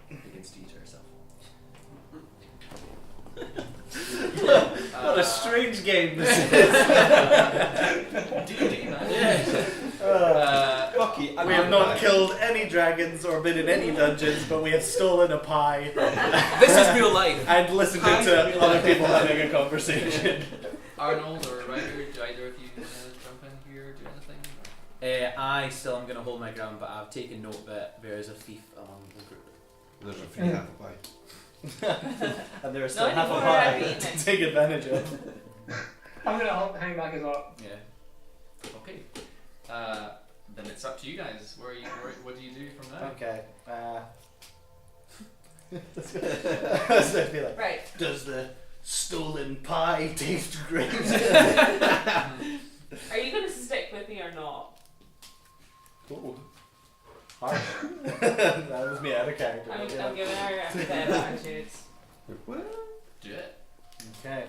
Begins to eat herself. What a strange game this is. D&D, man. Lucky, We have not killed any dragons or been in any dungeons, but we have stolen a pie This is real life. and listened to other people having a conversation. Arnold or Ryder, do either of you jump in here or do anything? I still am going to hold my ground, but I've taken note that there is a thief among the group. There's a free half a pie. And there's still Not half a anymore, I've pie eaten to it. take advantage of. I'm gonna hang back as well. Yeah. Okay. Then it's up to you guys. What do you do from there? Okay. So I'd be like, Right. does the stolen pie taste great? Are you gonna stick with me or not? Ooh. Harsh. That was me out of character. I'm yeah. giving her a bit of attitude. Do it. Okay.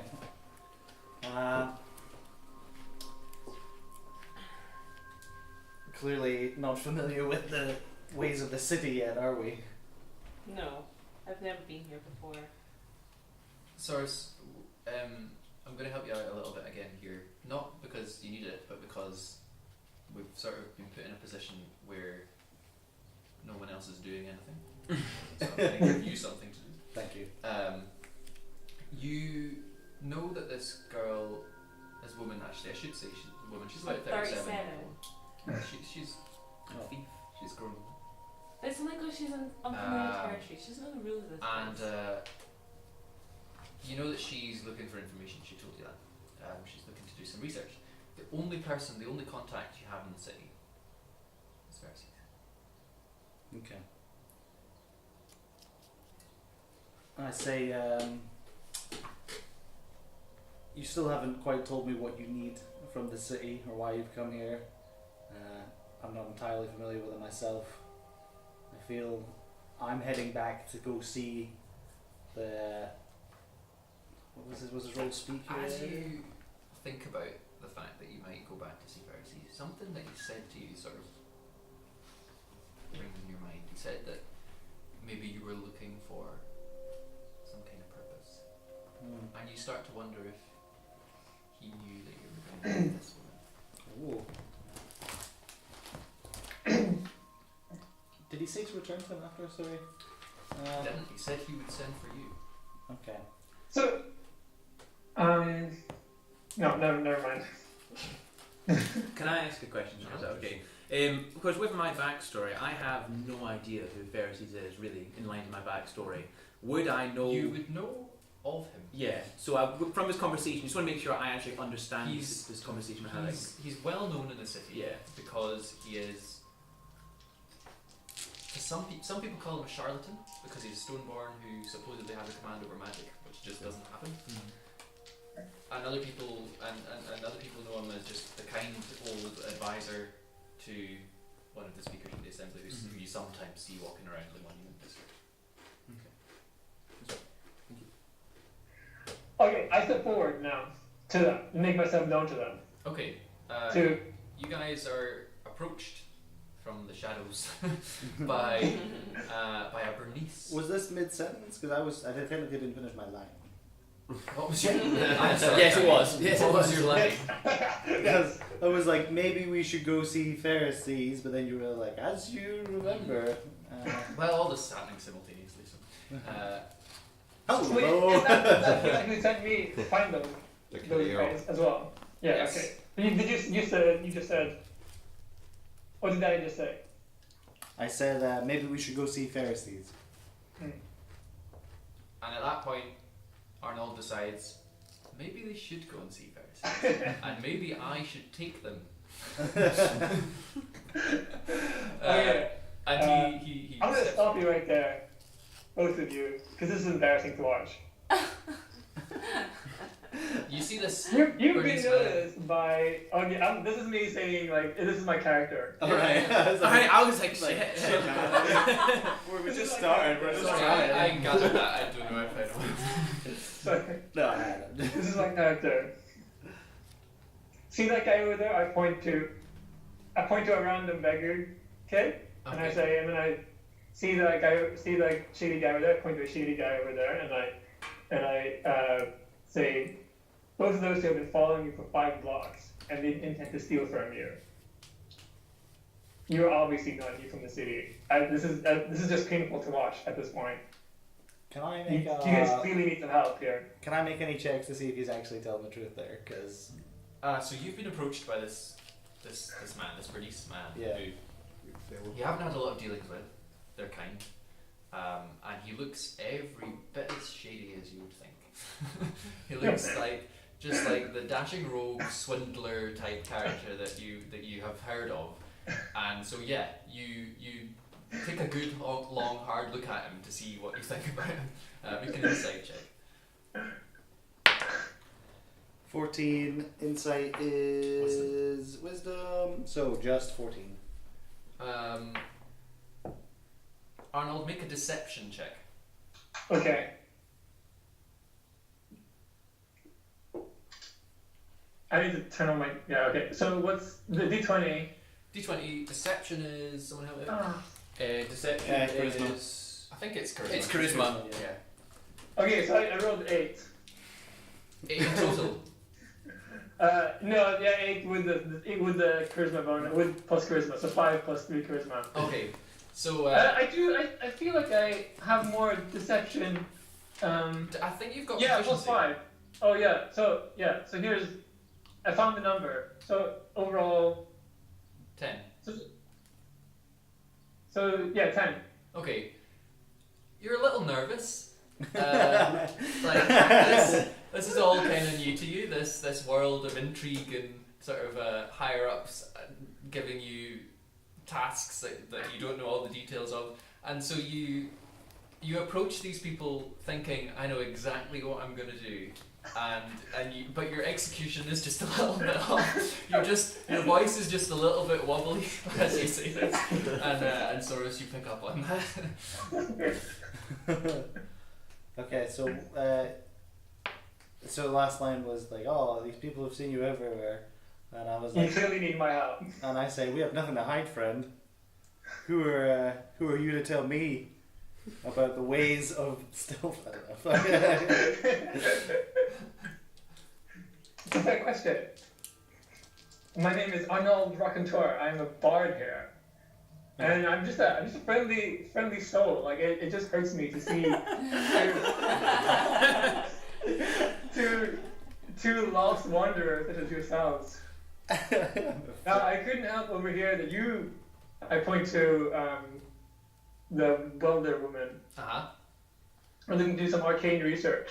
Clearly not familiar with the ways of the city yet, are we? No, I've never been here before. Source, I'm going to help you out a little bit again here. Not because you need it, but because we've sort of been put in a position where no one else is doing anything. So I'm going to give you something to do. Thank you. You know that this girl, this woman actually, I should say she's a woman, she's about 37. 37. She's a thief, she's grown. It's like she's in unfamiliar territory. She doesn't know the rules of this And place. you know that she's looking for information, she told you that. She's looking to do some research. The only contact you have in the city is Versi. Okay. I say, you still haven't quite told me what you need from the city or why you've come here. I'm not entirely familiar with it myself. I feel I'm heading back to go see the... What was his role, speaker? As you think about the fact that you might go back to see Versi, something that he said to you sort of rings in your mind. He said that maybe you were looking for some kind of purpose. And you start to wonder if he knew that you were going to meet this woman. Ooh. Did he say to return to him after? Sorry. He didn't. He said he would send for you. Okay. So, no, never mind. Can I ask a question? Is that okay? Because with my backstory, I have no idea who Pharisees is really in line with my backstory. Would I know? You would know of him. Yeah. So from this conversation, just want to make sure I actually understand this conversation we're having. He's well known in the city. Yeah. Because he is. Some people call him a charlatan because he's a stoneborn who supposedly has a command over magic, which just doesn't happen. And other people know him as just the kind old advisor to one of the speakers in the assembly who you sometimes see walking around the monument district. Okay, I step forward now to them, make myself known to them. Okay. To You guys are approached from the shadows by a Bernice. Was this mid sentence? Because I technically didn't finish my line. What was your? I'm sorry. Yes, it was. Yes, What it was was. your line? Because I was like, maybe we should go see Pharisees, but then you were like, as you remember. Well, all this is happening simultaneously. So. Hello. Wait, that actually sent me to find those Like those the guys as well. Yeah. Yes. Okay. You just said. What did I just say? I said maybe we should go see Pharisees. And at that point, Arnold decides maybe they should go and see Pharisees, and maybe I should take them. Okay. And he I'm gonna steps- stop you right there, both of you, because this is embarrassing to watch. You see this? You've been Bernice man. noticed by. Okay, this is me saying like this is my character. Alright. I was like, shit. We just started. We're just Sorry, I trying. gathered that. I don't know if I know. Sorry. No, I hadn't. This is my character. See that guy over there? I point to a random beggar kid, and I Okay. say, and then I see that guy, see that shady guy over there. I point to a shady guy over there, and I say, both of those two have been following you for 5 blocks, and they intend to steal from you. You're obviously not new from the city. This is just painful to watch at this point. Can I You make guys clearly need some help here. Can I make any checks to see if he's actually telling the truth there? Because So you've been approached by this man, this Bernice man, Yeah. who you haven't had a lot of dealings with. They're kind, and he looks every bit as shady as you would think. He looks just like the dashing rogue swindler type character that you have heard of, and so yeah, you take a good long hard look at him to see what you think about him. Make an insight check. 14 insight is wisdom, so just 14. Arnold, make a deception check. Okay. I need to turn on my. Yeah, okay. So what's the D20? D20 deception is someone help me. Deception charisma. is. I think it's charisma. It's charisma. Yeah. Okay, so I rolled 8. 8 in total. No, yeah, 8 with the charisma bonus, with plus charisma, so 5 plus 3 charisma. Okay, so I feel like I have more deception. I think you've got Yeah, plus proficiency. 5. Oh yeah, so here's, I found the number. So overall, 10. so yeah, 10. Okay, you're a little nervous. Like this is all kind of new to you. This world of intrigue and sort of higher ups giving you tasks that you don't know all the details of, and so you approach these people thinking, I know exactly what I'm gonna do, but your execution is just a little bit off. Your voice is just a little bit wobbly as you say this, and Soros, you pick up on that. Okay, so the last line was like, oh, these people have seen you everywhere. And I was You like, clearly need my help. and I say, we have nothing to hide, friend. Who are you to tell me about the ways of stealth? I don't know. It's a fair question. My name is Arnold Raconteur. I'm a bard here. And I'm just a friendly soul. Like it just hurts me to see two lost wanderers such as yourselves. Now I couldn't help overhear that you. I point to the welder woman. We're looking to do some arcane research,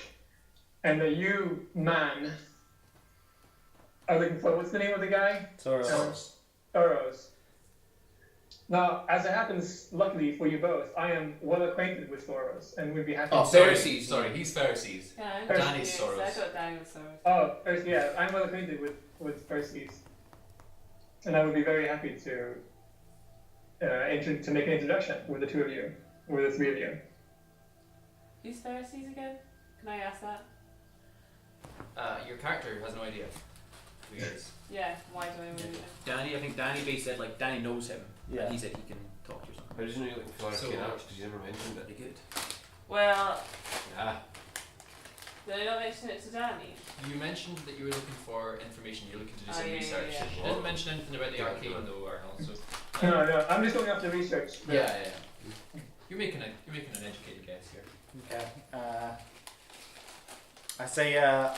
and that you, man, are looking for what's the name of the guy? Soros. Soros. Now, as it happens, luckily for you both, I am well acquainted with Soros, and would be happy. Oh, to- Pharisees. Sorry, he's Pharisees. Yeah, I'm Danny's confused. I Soros. thought Danny was Soros. Oh, yeah, I'm well acquainted with Pharisees, and I would be very happy to make an introduction with the two of you, with the three of you. Who's Pharisees again? Can I ask that? Your character has no idea who he is. Yeah, why do I want to know? Danny, I think Danny basically said like Danny knows him. Yeah. And he said he can talk to you or something. How did you know you're looking for So- arcane arts? Because you never mentioned it. Pretty good. Well, Ah. did I not mention it to Danny? You mentioned that you were looking for information. You're looking to do Oh, some yeah, yeah, research. yeah. You didn't mention anything about the Yeah, arcane go on. though, Arnold. So No, I'm just going after research. yeah. You're making an educated guess here. Okay. I say I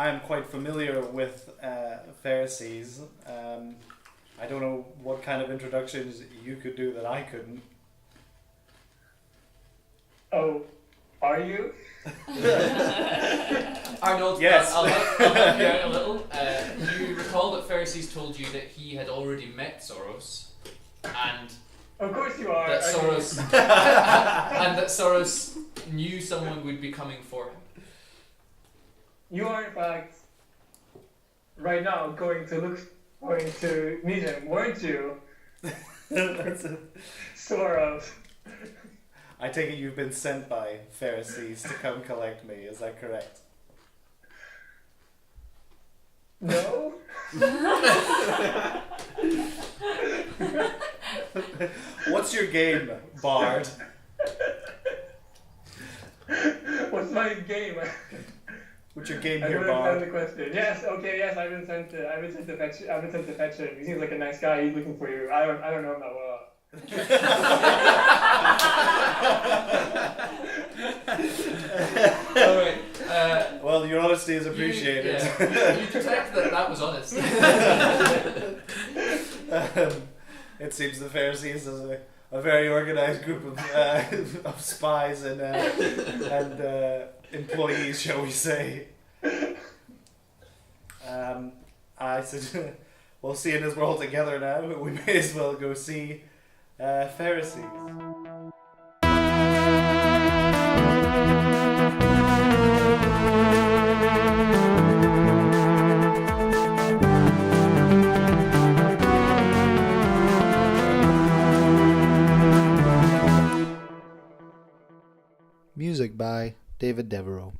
am quite familiar with Pharisees. I don't know what kind of introductions you could do that I couldn't. Oh, are you? Arnold, Yes. I'll help you out a little. You recall that Pharisees told you that he had already met Soros, and Of course you are. that I mean, Soros and that Soros knew someone would be coming for him. you are in fact right now going to meet him, weren't you? Sort of. I take it you've been sent by Pharisees to come collect me, is that correct? No. What's your game, Bard? What's my game? What's your game I here, don't understand Bard? the question. Yes, okay, yes, I've been sent to fetch him. He seems like a nice guy. He's looking for you. I don't know him that well. Alright. Well, your honesty is appreciated. You detect that was honest. It seems the Pharisees is a very organised group of spies and employees, shall we say. I said, well, seeing as we're all together now, we may as well go see Pharisees. Music by David Devereaux.